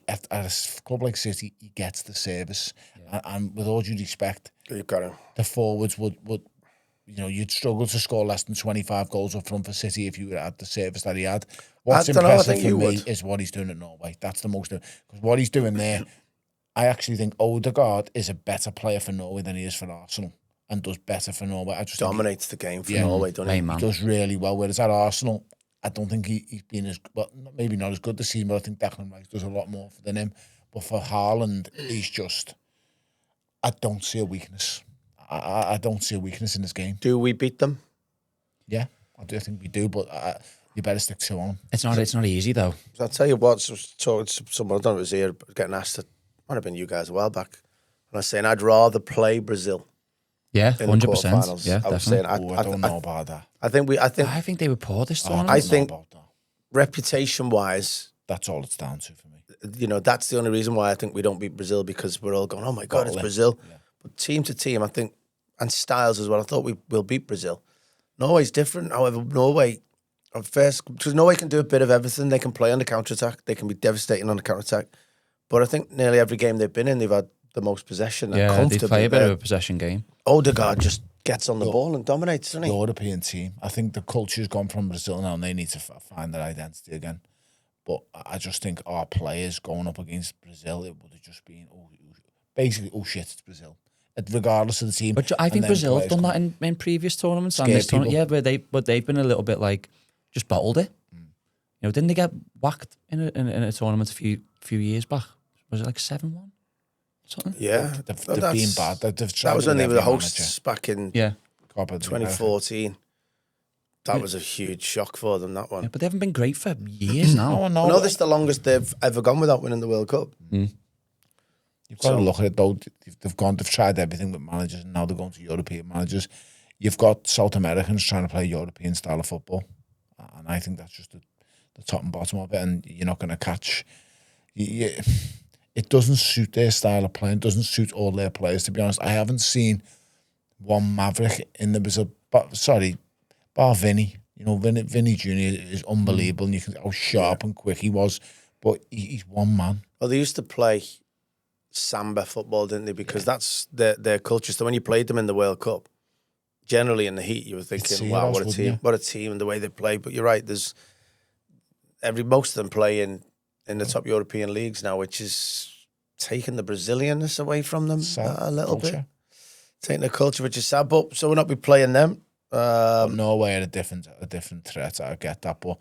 [SPEAKER 2] at a club like City, he gets the service. Yeah. And with all due respect,
[SPEAKER 1] you've got him.
[SPEAKER 2] The forwards would you'd struggle to score less than 25 goals up front for City if you had the service that he had. What's impressive for me is what he's doing at Norway. That's the most, because what he's doing there, I actually think Odegaard is a better player for Norway than he is for Arsenal, and does better for Norway. I just
[SPEAKER 1] dominates the game for Norway, doesn't he?
[SPEAKER 2] He does really well. Whereas at Arsenal, I don't think he's been as well, maybe not as good this season, but I think Declan Rice does a lot more than him. But for Haaland, he's just, I don't see a weakness. I don't see a weakness in this game.
[SPEAKER 1] Do we beat them?
[SPEAKER 2] Yeah, I do think we do, but you better stick to him.
[SPEAKER 3] It's not easy though.
[SPEAKER 1] I'll tell you what, talking to someone, I don't know if it was here, getting asked, it might have been you guys a while back, and I was saying I'd rather play Brazil.
[SPEAKER 3] Yeah, 100%. Yeah,
[SPEAKER 1] I was saying,
[SPEAKER 2] I don't know about that.
[SPEAKER 1] I think
[SPEAKER 3] they were poor this time.
[SPEAKER 1] I think reputation-wise,
[SPEAKER 2] that's all it's down to for me.
[SPEAKER 1] That's the only reason why I think we don't beat Brazil, because we're all going, oh my God, it's Brazil. Yeah. But team to team, I think, and styles as well, I thought we'll beat Brazil. Norway's different. However, Norway, at first, because Norway can do a bit of everything. They can play on the counter-attack. They can be devastating on the counter-attack. But I think nearly every game they've been in, they've had the most possession. And
[SPEAKER 3] Yeah, they
[SPEAKER 1] comfortably
[SPEAKER 3] play a bit
[SPEAKER 1] there.
[SPEAKER 3] of a possession game.
[SPEAKER 1] Odegaard just gets on the ball and dominates, doesn't he?
[SPEAKER 2] European team. I think the culture's gone from Brazil now, and they need to find their identity again. But I just think our players going up against Brazil, it would have just been basically, it's Brazil. Regardless of the team.
[SPEAKER 3] But I think Brazil have done that in previous tournaments. And this tournament, yeah, but they've been a little bit like just bottled it. You know, didn't they get whacked in a tournament a few years back? Was it like 7-1? Something?
[SPEAKER 2] Yeah, they've been bad.
[SPEAKER 1] That was when they were the hosts back in 2014. That was a huge shock for them, that one.
[SPEAKER 3] Yeah, but they haven't been great for years now.
[SPEAKER 1] No, this is the longest they've ever gone without winning the World Cup.
[SPEAKER 2] You've got to look at it though. They've tried everything with managers, and now they're going to European managers. You've got South Americans trying to play European style of football, and I think that's just the top and bottom of it. And you're not going to catch. It doesn't suit their style of playing. It doesn't suit all their players. To be honest, I haven't seen one maverick in the Brazil. Bar Vinny. You know, Vinny Jr. is unbelievable, and you can see how sharp and quick he was. But he's one man.
[SPEAKER 1] Well, they used to play Samba football, didn't they? Because that's their culture. So when you played them in the World Cup, generally in the heat, you were thinking, "Wow, what a team! What a team!" And the way they play. But you're right. There's most of them play in the top European leagues now, which is taking the Brazilianness away from them a little bit. Taking the culture, which is sad. But so we'll not be playing them.
[SPEAKER 2] Norway are a different threat. I get that, but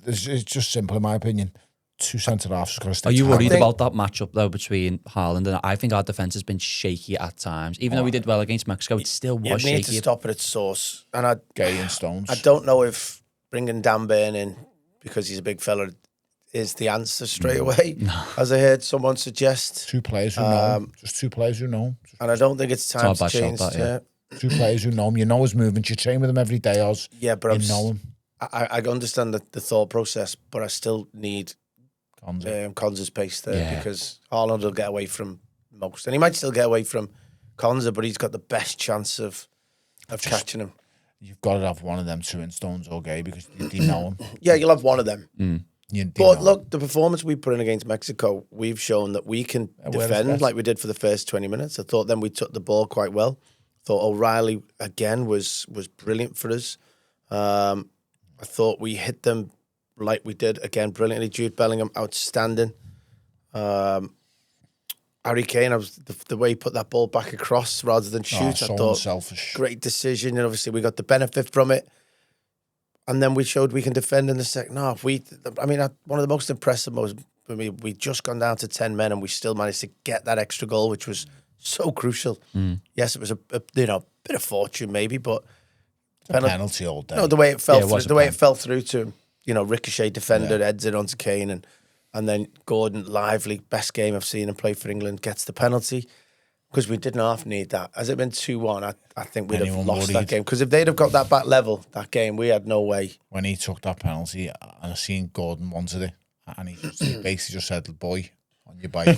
[SPEAKER 2] it's just simple in my opinion. Two centre-halves.
[SPEAKER 3] Are you worried about that matchup, though, between Haaland and... I think our defence has been shaky at times. Even though we did well against Mexico, it still was shaky.
[SPEAKER 1] You need to stop at its source. And
[SPEAKER 2] Gay and Stones.
[SPEAKER 1] I don't know if bringing Dan Burn in, because he's a big fella, is the answer straight away. No. As I heard someone suggest.
[SPEAKER 2] Two players who know. Just two players who know.
[SPEAKER 1] And I don't think it's time to change that.
[SPEAKER 2] Two players who know him. You know his movements. You train with him every day, Oz.
[SPEAKER 1] Yeah, but
[SPEAKER 2] you know him.
[SPEAKER 1] I understand the thought process, but I still need... Konza's pace there because Haaland will get away from most, and he might still get away from Konza, but he's got the best chance of catching him.
[SPEAKER 2] You've got to have one of them two in Stones or Gay because you know him.
[SPEAKER 1] Yeah, you'll have one of them. But look, the performance we put in against Mexico, we've shown that we can defend like we did for the first 20 minutes. I thought then we took the ball quite well. Thought O'Reilly again was brilliant for us. I thought we hit them like we did again brilliantly. Jude Bellingham, outstanding. Harry Kane, the way he put that ball back across rather than shoot, I thought selfish. Great decision, and obviously we got the benefit from it. And then we showed we can defend in the second half. One of the most impressive was we just gone down to 10 men and we still managed to get that extra goal, which was so crucial. Yes, it was a bit of fortune maybe, but
[SPEAKER 2] penalty all day.
[SPEAKER 1] No, the way it fell it fell through to him. Ricochet defender, heads it onto Kane, and then Gordon, lively, best game I've seen him play for England, gets the penalty because we didn't half need that. Has it been 2-1, I think we'd have lost that game because if they'd have got that back level, that game, we had no way.
[SPEAKER 2] When he took that penalty, and I seen Gordon wanted it, and he basically just said, "Boy, on your bike,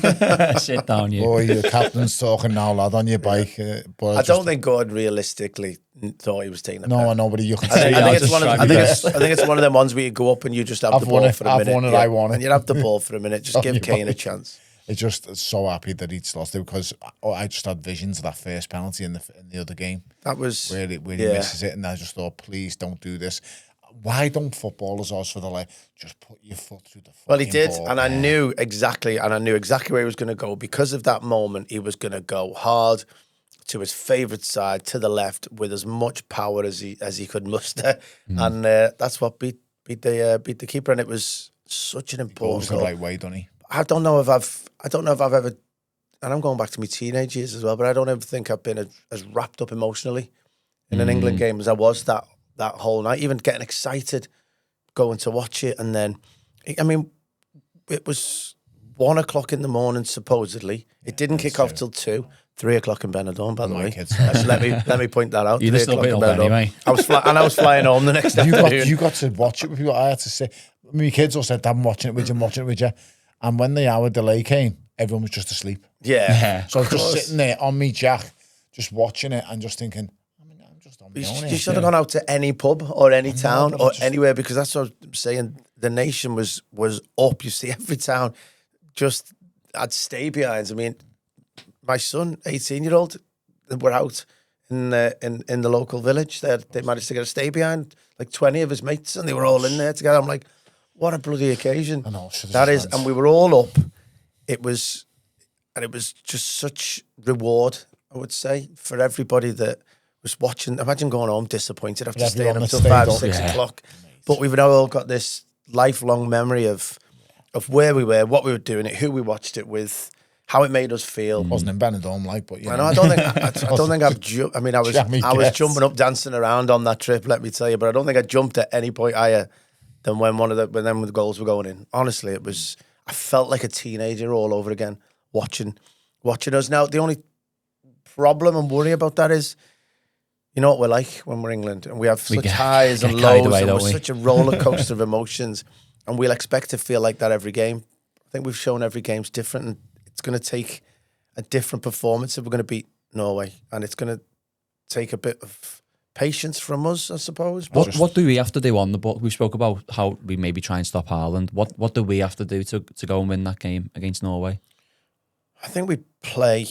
[SPEAKER 3] sit down, you
[SPEAKER 2] boy, your captain's talking now, lad, on your bike."
[SPEAKER 1] But I don't think Gordon realistically thought he was taking the
[SPEAKER 2] penalty. I know, but you can
[SPEAKER 1] say I think it's one of them ones where you go up and you just have the ball for a minute.
[SPEAKER 2] I won it.
[SPEAKER 1] And you have the ball for a minute. Just give Kane a chance.
[SPEAKER 2] It's just so happy that he'd lost it because I just had visions of that first penalty in the other game.
[SPEAKER 1] That was
[SPEAKER 2] where he misses it, and I just thought, please don't do this. Why don't footballers also just put your foot through the
[SPEAKER 1] Well, he did,
[SPEAKER 2] ball,
[SPEAKER 1] and I knew exactly where he was going to go. Because of that moment, he was going to go hard to his favourite side, to the left, with as much power as he could muster, and that's what beat the keeper. And it was such an important goal.
[SPEAKER 2] The right way, doesn't he?
[SPEAKER 1] I don't know if I've ever, and I'm going back to my teenage years as well, but I don't ever think I've been as wrapped up emotionally in an England game as I was that whole night. Even getting excited, going to watch it, and then, it was 1 o'clock in the morning supposedly. It didn't kick off till 2. 3 o'clock in Benidorm, by the way. Let me point that out.
[SPEAKER 3] You just anyway.
[SPEAKER 1] I was flying home the next afternoon.
[SPEAKER 2] You got to watch it with people. I had to say, my kids all said, "I'm watching it with you." And when the hour delay came, everyone was just asleep.
[SPEAKER 1] Yeah.
[SPEAKER 2] So I was just sitting there on me jack, just watching it and just thinking, I'm just on my own.
[SPEAKER 1] You should have gone out to any pub or any town or anywhere, because that's what I'm saying. The nation was up. You see, every town just had stay behinds. my son, 18-year-old, were out in the local village. They managed to get a stay behind, like 20 of his mates, and they were all in there together. I'm like, what a bloody occasion.
[SPEAKER 2] I know,
[SPEAKER 1] that is. And we were all up. It was just such reward, I would say, for everybody that was watching. Imagine going home disappointed after staying up until 5, 6 o'clock. But we've now all got this lifelong memory of where we were, what we were doing it, who we watched it with, how it made us feel.
[SPEAKER 2] Wasn't in Benidorm, like, but
[SPEAKER 1] I don't think I've. I mean, I was jumping up, dancing around on that trip. Let me tell you, but I don't think I jumped at any point higher than when when the goals were going in. Honestly, it was. I felt like a teenager all over again watching us. Now, the only problem and worry about that is, you know what we're like when we're England, and we have such highs and lows, and we're such a roller coaster of emotions, and we'll expect to feel like that every game. I think we've shown every game's different, and it's going to take a different performance if we're going to beat Norway, and it's going to take a bit of patience from us, I suppose.
[SPEAKER 3] What do we have to do on the ball? We spoke about how we maybe try and stop Haaland. What do we have to do to go and win that game against Norway?
[SPEAKER 1] I think we play.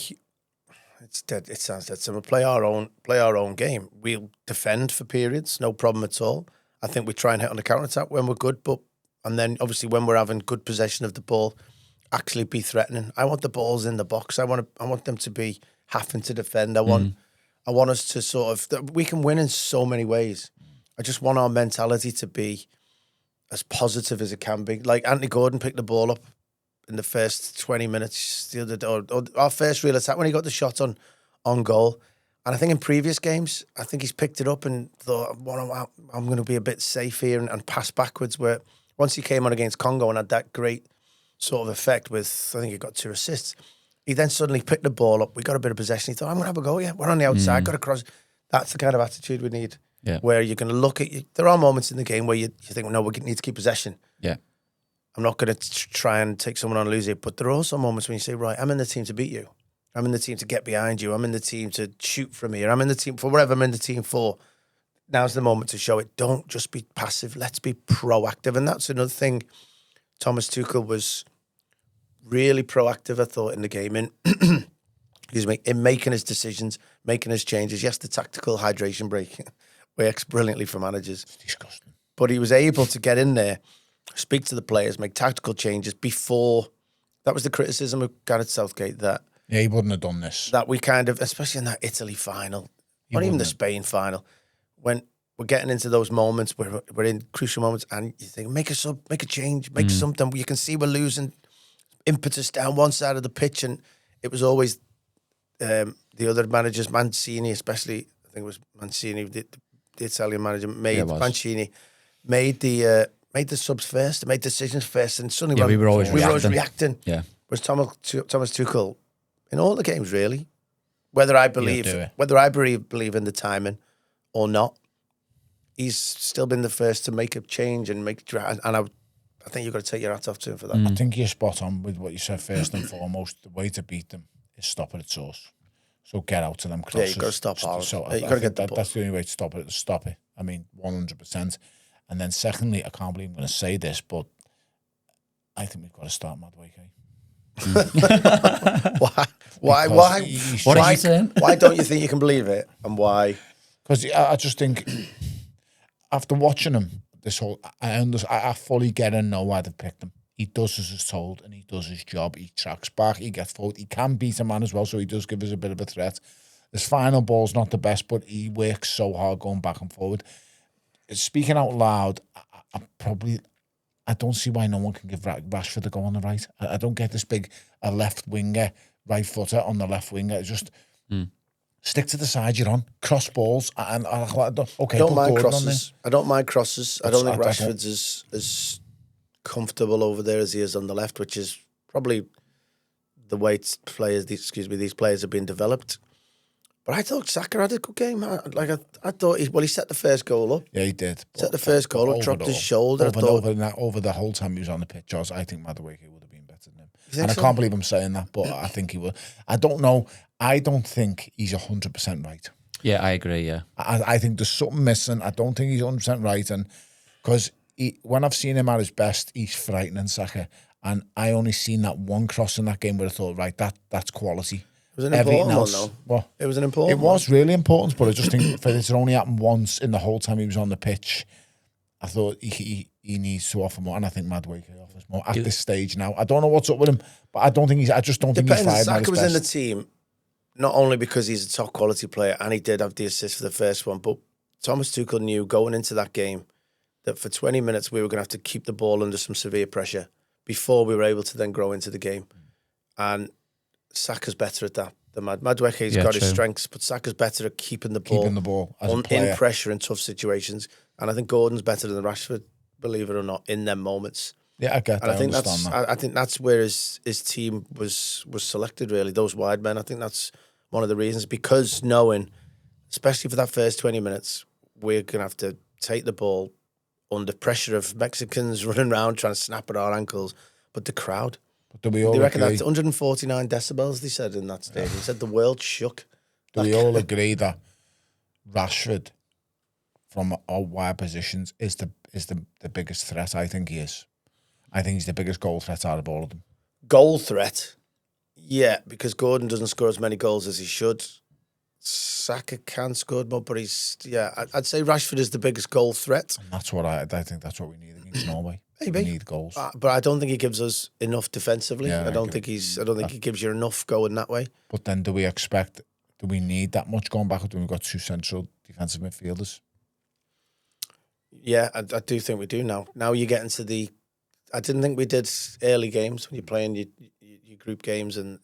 [SPEAKER 1] It's dead. It sounds dead simple. Play our own game. We'll defend for periods, no problem at all. I think we try and hit on the counter attack when we're good, and then obviously when we're having good possession of the ball, actually be threatening. I want the balls in the box. I want them to be having to defend. I want us to sort of. We can win in so many ways. I just want our mentality to be as positive as it can be. Like Anthony Gordon picked the ball up in the first 20 minutes the other day, or our first real attack when he got the shot on goal. And I think in previous games, I think he's picked it up and thought, well, I'm going to be a bit safe here and pass backwards. Where once he came on against Congo and had that great sort of effect with, I think he got 2 assists, he then suddenly picked the ball up. We got a bit of possession. He thought, I'm going to have a go, yeah. We're on the outside, got to cross. That's the kind of attitude we need.
[SPEAKER 3] Yeah.
[SPEAKER 1] Where you're going to look at, there are moments in the game where you think, well, no, we need to keep possession.
[SPEAKER 3] Yeah.
[SPEAKER 1] I'm not going to try and take someone on and lose it. But there are also moments when you say, right, I'm in the team to beat you. I'm in the team to get behind you. I'm in the team to shoot from here. I'm in the team for whatever I'm in the team for. Now's the moment to show it. Don't just be passive. Let's be proactive. And that's another thing. Thomas Tuchel was really proactive, I thought, in the game. In excuse me, in making his decisions, making his changes. Yes, the tactical hydration break works brilliantly for managers.
[SPEAKER 2] It's disgusting.
[SPEAKER 1] But he was able to get in there, speak to the players, make tactical changes before. That was the criticism of Gareth Southgate, that
[SPEAKER 2] he wouldn't have done this.
[SPEAKER 1] That we kind of, especially in that Italy final, or even the Spain final, when we're getting into those moments where we're in crucial moments, and you think, make a sub, make a change, make something. You can see we're losing impetus down one side of the pitch, and it was always the other managers, Mancini especially. I think it was Mancini, the Italian manager, Mancini made the subs first, made decisions first, and suddenly
[SPEAKER 3] we were always
[SPEAKER 1] reacting.
[SPEAKER 3] Yeah,
[SPEAKER 1] was Thomas Tuchel in all the games, really. Whether I believe in the timing or not, he's still been the first to make a change and I think you've got to take your hat off to him for that.
[SPEAKER 2] I think you're spot on with what you said. First and foremost, the way to beat them is stop it at source. So get out to them crosses.
[SPEAKER 1] Yeah, you've got to stop Haaland.
[SPEAKER 2] So
[SPEAKER 1] you've got to get
[SPEAKER 2] that's the only way to stop it. Stop it. I mean, 100%. And then secondly, I can't believe I'm going to say this, but I think we've got to start Madueke.
[SPEAKER 1] Why?
[SPEAKER 3] What are you saying?
[SPEAKER 1] Why don't you think you can believe it? And why?
[SPEAKER 2] Because I just think after watching him, I fully get and know why they've picked him. He does as he's told, and he does his job. He tracks back, he gets forward. He can beat a man as well, so he does give us a bit of a threat. His final ball's not the best, but he works so hard going back and forward. Speaking out loud, I don't see why no one can give Rashford a go on the right. I don't get this big a left winger, right footer on the left winger. It's just stick to the side you're on, cross balls, and okay.
[SPEAKER 1] Don't mind crosses. I don't mind crosses. I don't think Rashford's as comfortable over there as he is on the left, which is probably the way these players have been developed. But I thought Saka had a good game. I thought he set the first goal up.
[SPEAKER 2] Yeah, he did.
[SPEAKER 1] Set the first goal up, dropped his shoulder.
[SPEAKER 2] Over the whole time he was on the pitch, I think Madueke would have been better than him. And I can't believe I'm saying that, but I think he would. I don't know. I don't think he's 100% right.
[SPEAKER 3] Yeah, I agree, yeah.
[SPEAKER 2] I think there's something missing. I don't think he's 100% right. And because when I've seen him at his best, he's frightening, Saka. And I only seen that one cross in that game where I thought, right, that's quality.
[SPEAKER 1] It was an
[SPEAKER 2] everything
[SPEAKER 1] important one,
[SPEAKER 2] else.
[SPEAKER 1] though.
[SPEAKER 2] What?
[SPEAKER 1] It was an important
[SPEAKER 2] It was really important, but I just think for it to only happen once in the whole time he was on the pitch, I thought he needs to offer more, and I think Madueke offers more at this stage now. I don't know what's up with him, but I just don't think he's fired.
[SPEAKER 1] Saka was in the team, not only because he's a top quality player, and he did have the assist for the first one, but Thomas Tuchel knew going into that game that for 20 minutes we were going to have to keep the ball under some severe pressure before we were able to then grow into the game. And Saka's better at that. Madueke's got his strengths, but Saka's better at keeping the ball
[SPEAKER 2] as a
[SPEAKER 1] in pressure in tough situations. And I think Gordon's better than Rashford, believe it or not, in them moments.
[SPEAKER 2] Yeah, I get that.
[SPEAKER 1] And I think that's where his team was selected, really, those wide men. I think that's one of the reasons, because knowing, especially for that first 20 minutes, we're going to have to take the ball under pressure of Mexicans running around trying to snap at our ankles. But the crowd...
[SPEAKER 2] Do we all
[SPEAKER 1] they reckon
[SPEAKER 2] agree?
[SPEAKER 1] that's 149 decibels, they said in that stadium. They said the world shook.
[SPEAKER 2] Do we all agree that Rashford, from our wide positions, is the biggest threat? I think he is. I think he's the biggest goal threat out of all of them.
[SPEAKER 1] Goal threat? Yeah, because Gordon doesn't score as many goals as he should. Saka can score more, but I'd say Rashford is the biggest goal threat.
[SPEAKER 2] And that's what I think that's what we need against Norway.
[SPEAKER 1] Maybe.
[SPEAKER 2] We need goals.
[SPEAKER 1] But I don't think he gives us enough defensively.
[SPEAKER 2] Yeah,
[SPEAKER 1] I don't think he gives you enough going that way.
[SPEAKER 2] But then do we need that much going back when we've got two central defensive midfielders?
[SPEAKER 1] Yeah, I do think we do now. Now you get into I didn't think we did early games when you're playing your group games and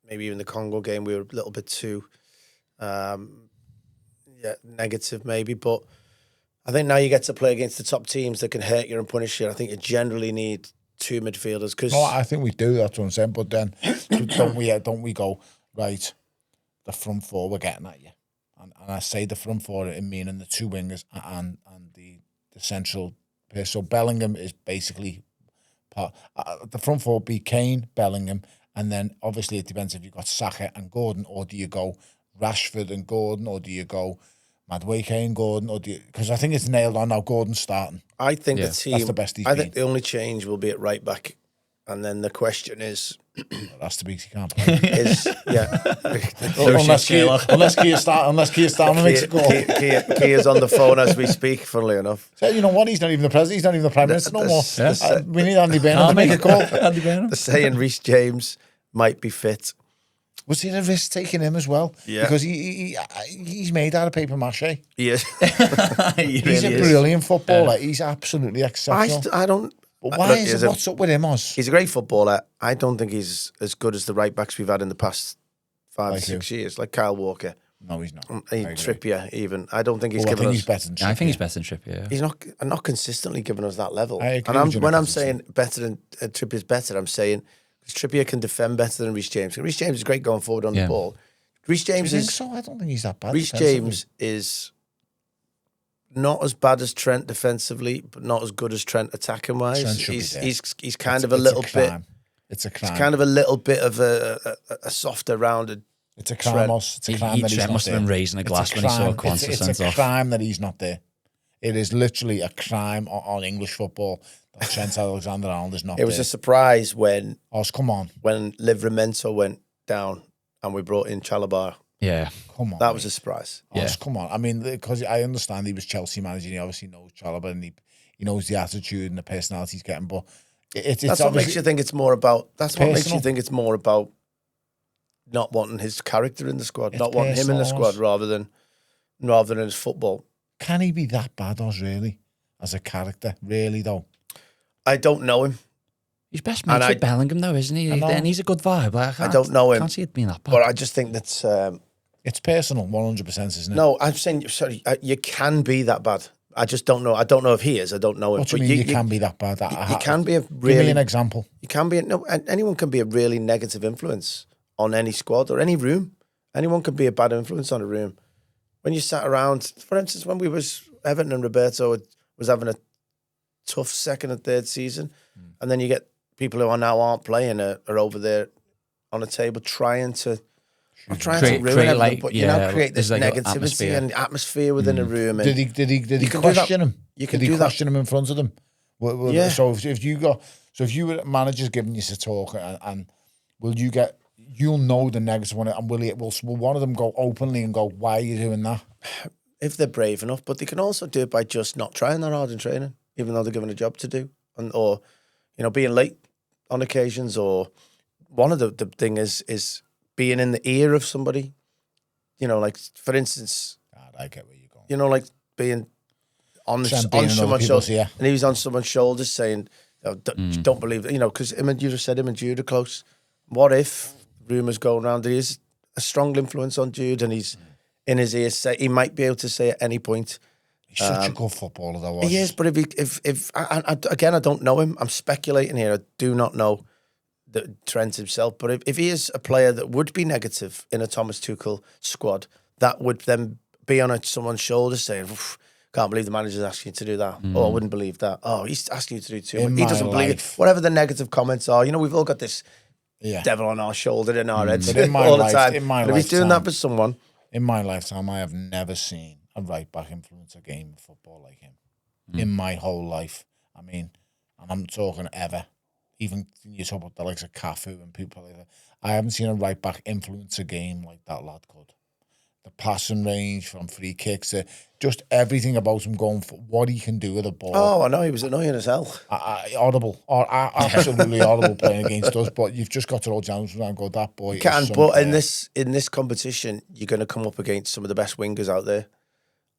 [SPEAKER 1] maybe even the Congo game. We were a little bit too negative maybe, but I think now you get to play against the top teams that can hurt you and punish you. I think you generally need two midfielders.
[SPEAKER 2] No, I think we do. That's what I'm saying. But then don't we go right? The front four, we're getting at you, and I say the front four in meaning the two wingers and the central pair. So Bellingham is basically part. The front four would be Kane, Bellingham, and then obviously it depends if you've got Saka and Gordon, or do you go Rashford and Gordon, or do you go Madueke and Gordon, or do you, because I think it's nailed on now. Gordon's starting.
[SPEAKER 1] I think the team.
[SPEAKER 2] That's the best he's
[SPEAKER 1] I
[SPEAKER 2] been.
[SPEAKER 1] think the only change will be at right back, and then the question is.
[SPEAKER 2] That's to be he can't play. Unless Keir Starmer makes a goal.
[SPEAKER 1] Keir's on the phone as we speak. Funnily enough,
[SPEAKER 2] so you know what? He's not even the president. He's not even the prime minister no more. We need Andy Burnham to make a call.
[SPEAKER 3] Andy Burnham.
[SPEAKER 1] They're saying Reece James might be fit.
[SPEAKER 2] Was it a risk taking him as well?
[SPEAKER 1] Yeah,
[SPEAKER 2] because he's made out of paper mache.
[SPEAKER 1] Yes,
[SPEAKER 2] he's a brilliant footballer. He's absolutely exceptional.
[SPEAKER 1] I don't.
[SPEAKER 2] But what's up with him, Oz?
[SPEAKER 1] He's a great footballer. I don't think he's as good as the right backs we've had in the past 5 or 6 years, like Kyle Walker.
[SPEAKER 2] No, he's not.
[SPEAKER 1] Trippier, even. I don't think he's given us.
[SPEAKER 2] He's better than Trippier.
[SPEAKER 3] I think he's better than Trippier.
[SPEAKER 1] He's not consistently giving us that level.
[SPEAKER 2] When
[SPEAKER 1] I'm saying better than Trippier's better, I'm saying Trippier can defend better than Reece James. Reece James is great going forward on the ball. Reece James is.
[SPEAKER 2] So I don't think he's that bad.
[SPEAKER 1] Reece James is not as bad as Trent defensively, but not as good as Trent attacking wise. He's kind of a little bit.
[SPEAKER 2] It's a crime.
[SPEAKER 1] It's kind of a little bit of a softer, rounded.
[SPEAKER 2] It's a crime. It's a crime that he's not
[SPEAKER 3] must have
[SPEAKER 2] there.
[SPEAKER 3] been raising a glass when he saw Quanta
[SPEAKER 2] It's
[SPEAKER 3] sent
[SPEAKER 2] a
[SPEAKER 3] off.
[SPEAKER 2] crime that he's not there. It is literally a crime on English football that Trent Alexander-Arnold is not there.
[SPEAKER 1] It was a surprise when.
[SPEAKER 2] Come on.
[SPEAKER 1] When Livramento went down and we brought in Chalobah.
[SPEAKER 3] Yeah.
[SPEAKER 2] Come on.
[SPEAKER 1] That was a surprise.
[SPEAKER 2] Come on. I mean, because I understand he was Chelsea manager and he obviously knows Chalobah and he knows the attitude and the personality he's getting, but
[SPEAKER 1] that's what makes you think it's more about. That's what makes you think it's more about not wanting his character in the squad, not wanting him in the squad, rather than his football.
[SPEAKER 2] Can he be that bad, Oz, really, as a character? Really, though?
[SPEAKER 1] I don't know him.
[SPEAKER 3] He's best mates with Bellingham, though, isn't he? And he's a good vibe.
[SPEAKER 1] I don't know him.
[SPEAKER 3] I can't see it being that bad.
[SPEAKER 1] But I just think that's...
[SPEAKER 2] it's personal, 100%, isn't it?
[SPEAKER 1] No, I'm saying, sorry, you can be that bad. I just don't know. I don't know if he is. I don't know him.
[SPEAKER 2] What do you mean you can be that bad?
[SPEAKER 1] You can be a really...
[SPEAKER 2] Give me an example.
[SPEAKER 1] You can be... anyone can be a really negative influence on any squad or any room. Anyone can be a bad influence on a room. When you sat around... For instance, when we was... Everton and Roberto was having a tough second and third season, and then you get people who aren't playing are over there on a table trying to ruin everything, but you now create this negativity and atmosphere within a room. And
[SPEAKER 2] did he question him? Did he question him in front of them?
[SPEAKER 1] Yeah.
[SPEAKER 2] So if you were managers giving you a talk, and will you get you'll know the negative one, and will one of them go openly and go, "Why are you doing that?"
[SPEAKER 1] If they're brave enough, but they can also do it by just not trying that hard in training, even though they're given a job to do, or being late on occasions. Or one of the thing is being in the ear of somebody. Like for instance,
[SPEAKER 2] God, I get where you're going.
[SPEAKER 1] Like being on someone's shoulder, and he was on someone's shoulders saying, "Don't believe that," because you just said him and Jude are close. What if rumours going around? There is a strong influence on Jude, and he's in his ear. He might be able to say at any point.
[SPEAKER 2] He's such a good footballer, though.
[SPEAKER 1] He is, but if I don't know him. I'm speculating here. I do not know the Trent himself, but if he is a player that would be negative in a Thomas Tuchel squad, that would then be on someone's shoulder saying, "Can't believe the manager's asking you to do that." Oh, I wouldn't believe that. Oh, he's asking you to do too much. He doesn't believe it. Whatever the negative comments are, we've all got this devil on our shoulder in our heads all the time. But if he's doing that for someone,
[SPEAKER 2] in my lifetime, I have never seen a right back influence a game of football like him. In my whole life, I mean, and I'm talking ever. Even you talk about the likes of Cafu and people like that. I haven't seen a right back influence a game like that lad could. The passing range from free kicks, just everything about him going for what he can do with a ball.
[SPEAKER 1] Oh, I know, he was annoying as hell.
[SPEAKER 2] Absolutely audible playing against us. But you've just got to roll down and go, that boy.
[SPEAKER 1] But in this competition, you're going to come up against some of the best wingers out there,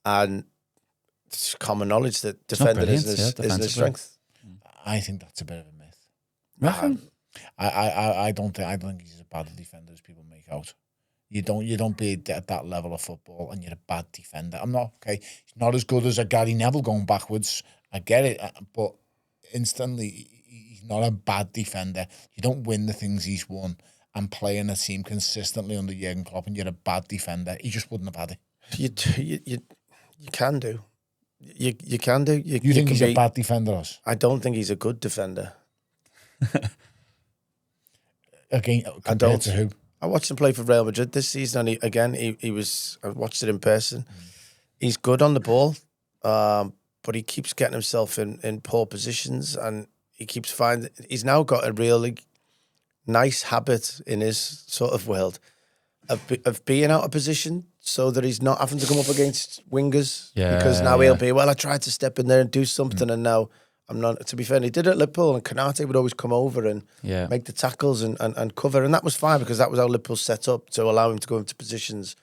[SPEAKER 1] and it's common knowledge that defending isn't his strength.
[SPEAKER 2] I think that's a bit of a myth. I don't think he's as bad a defender as people make out. You don't be at that level of football and you're a bad defender. I'm not okay. He's not as good as a Gary Neville going backwards. I get it, but instantly he's not a bad defender. You don't win the things he's won and play in a team consistently under Jurgen Klopp, and you're a bad defender. He just wouldn't have had it.
[SPEAKER 1] You can do. You can do.
[SPEAKER 2] You think he's a bad defender, Oz?
[SPEAKER 1] I don't think he's a good defender.
[SPEAKER 2] Again, compared to who?
[SPEAKER 1] I watched him play for Real Madrid this season, and he was. I watched it in person. He's good on the ball, but he keeps getting himself in poor positions, and he keeps finding. He's now got a really nice habit in his sort of world of being out of position, so that he's not having to come up against wingers. Because now he'll be, I tried to step in there and do something, and now I'm not. To be fair, and he did it at Liverpool, and Konate would always come over and make the tackles and cover, and that was fine because that was how Liverpool set up to allow him to go into positions,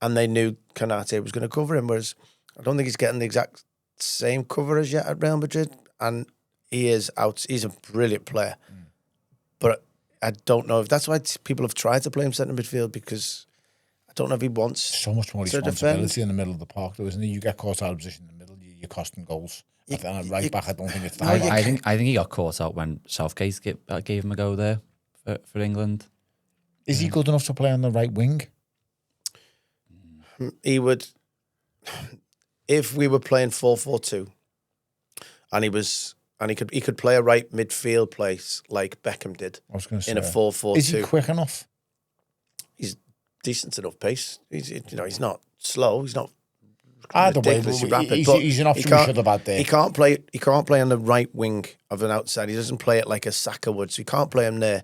[SPEAKER 1] and they knew Konate was going to cover him. Whereas I don't think he's getting the exact same cover as yet at Real Madrid, and he is out. He's a brilliant player, but I don't know if that's why people have tried to play him centre midfield, because I don't know if he wants
[SPEAKER 2] so much more responsibility in the middle of the park, though, isn't he? You get caught out of position in the middle, you're costing goals. Right back, I don't think it's that.
[SPEAKER 3] I think he got caught out when Southgate gave him a go there for England.
[SPEAKER 2] Is he good enough to play on the right wing?
[SPEAKER 1] He would, if we were playing 4-4-2, and he could play a right midfield place like Beckham did.
[SPEAKER 2] I was going to say,
[SPEAKER 1] in a 4-4-2.
[SPEAKER 2] Is he quick enough?
[SPEAKER 1] He's decent enough pace. He's not slow. He's not.
[SPEAKER 2] Either way, he's an option we should have had there.
[SPEAKER 1] He can't play on the right wing of an outside. He doesn't play it like a Saka would, so you can't play him there,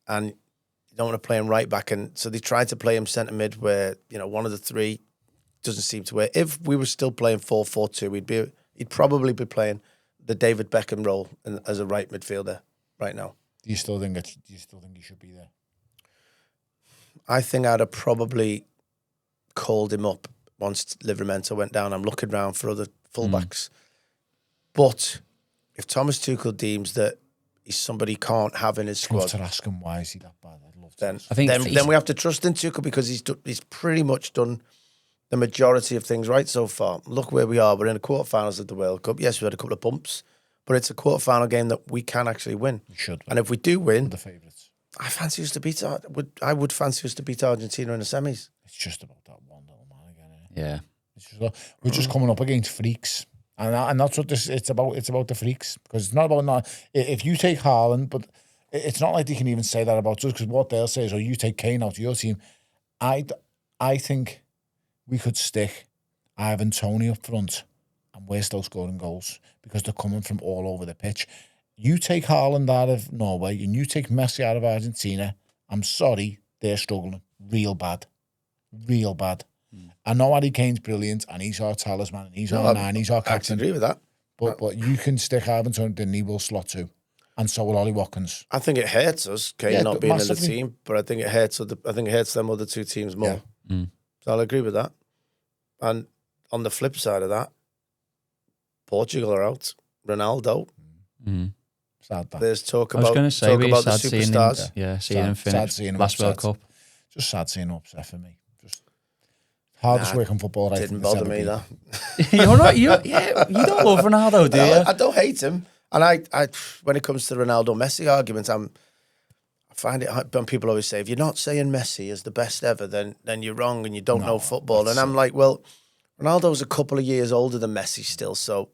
[SPEAKER 1] and you don't want to play him right back. And so they tried to play him centre mid, where one of the three doesn't seem to work. If we were still playing 4-4-2, he'd probably be playing the David Beckham role as a right midfielder right now.
[SPEAKER 2] Do you still think he should be there?
[SPEAKER 1] I think I'd have probably called him up once Livramento went down. I'm looking around for other fullbacks. But if Thomas Tuchel deems that he's somebody he can't have in his squad,
[SPEAKER 2] I'd love to ask him, why is he that bad? I'd love to.
[SPEAKER 1] Then we have to trust in Tuchel, because he's pretty much done the majority of things right so far. Look where we are. We're in the quarterfinals of the World Cup. Yes, we had a couple of bumps, but it's a quarterfinal game that we can actually win.
[SPEAKER 2] We should.
[SPEAKER 1] And if we do win,
[SPEAKER 2] we're the favourites.
[SPEAKER 1] I would fancy us to beat Argentina in the semis.
[SPEAKER 2] It's just about that one little man again.
[SPEAKER 3] Yeah.
[SPEAKER 2] We're just coming up against freaks. And that's what it's about. It's about the freaks. Because it's not about if you take Haaland, but it's not like they can even say that about us, because what they'll say is, you take Kane out of your team. I think we could stick Ivan Toney up front and we're still scoring goals, because they're coming from all over the pitch. You take Haaland out of Norway and you take Messi out of Argentina, I'm sorry, they're struggling real bad. I know Harry Kane's brilliant, and he's our talisman, and he's our 9, he's our captain.
[SPEAKER 1] I agree with that.
[SPEAKER 2] But you can stick Ivan and he will slot too. And so will Ollie Watkins.
[SPEAKER 1] I think it hurts us, Kane not being massively in the team, but I think it hurts them other 2 teams more.
[SPEAKER 2] Yeah.
[SPEAKER 1] So I'll agree with that. And on the flip side of that, Portugal are out. Ronaldo.
[SPEAKER 2] Sad that.
[SPEAKER 1] There's talk
[SPEAKER 3] about
[SPEAKER 1] the superstars.
[SPEAKER 3] Seeing him finish last World Cup.
[SPEAKER 2] Just sad seeing him upset for me. Just hardest working football.
[SPEAKER 1] Didn't bother me that.
[SPEAKER 3] You don't love Ronaldo, do you?
[SPEAKER 1] I don't hate him. And I when it comes to the Ronaldo Messi arguments, I find it when people always say, if you're not saying Messi is the best ever, then you're wrong and you don't know football. And I'm like, well, Ronaldo's a couple of years older than Messi still, so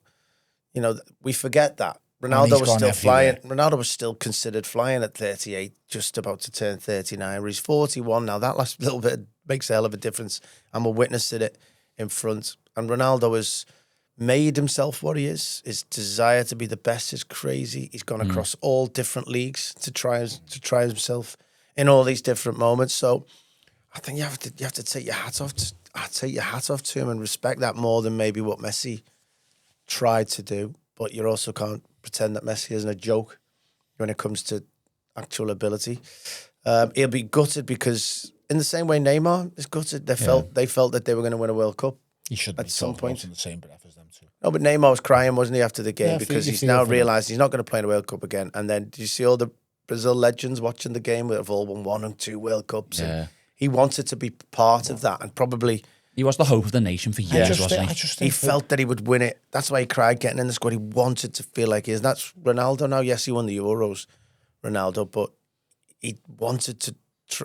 [SPEAKER 1] we forget that. Ronaldo was still flying. Ronaldo was still considered flying at 38, just about to turn 39. He's 41 now. That last little bit makes a hell of a difference. I'm a witness to it in front. And Ronaldo has made himself what he is. His desire to be the best is crazy. He's gone across all different leagues to try himself in all these different moments. So I think you have to take your hat off. Take your hat off to him and respect that more than maybe what Messi tried to do. But you also can't pretend that Messi isn't a joke when it comes to actual ability. He'll be gutted because in the same way Neymar is gutted, they felt that they were going to win a World Cup.
[SPEAKER 2] He should
[SPEAKER 1] at some point
[SPEAKER 2] in the same breath as them too.
[SPEAKER 1] No, but Neymar was crying, wasn't he, after the game because he's now realised he's not going to play in a World Cup again. And then did you see all the Brazil legends watching the game that have all won 1 and 2 World Cups?
[SPEAKER 3] Yeah.
[SPEAKER 1] And he wanted to be part of that and probably...
[SPEAKER 3] He was the hope of the nation for years, wasn't he?
[SPEAKER 1] He felt that he would win it. That's why he cried getting in the squad. He wanted to feel like he is. And that's Ronaldo now. Yes, he won the Euros, Ronaldo, but he wanted to,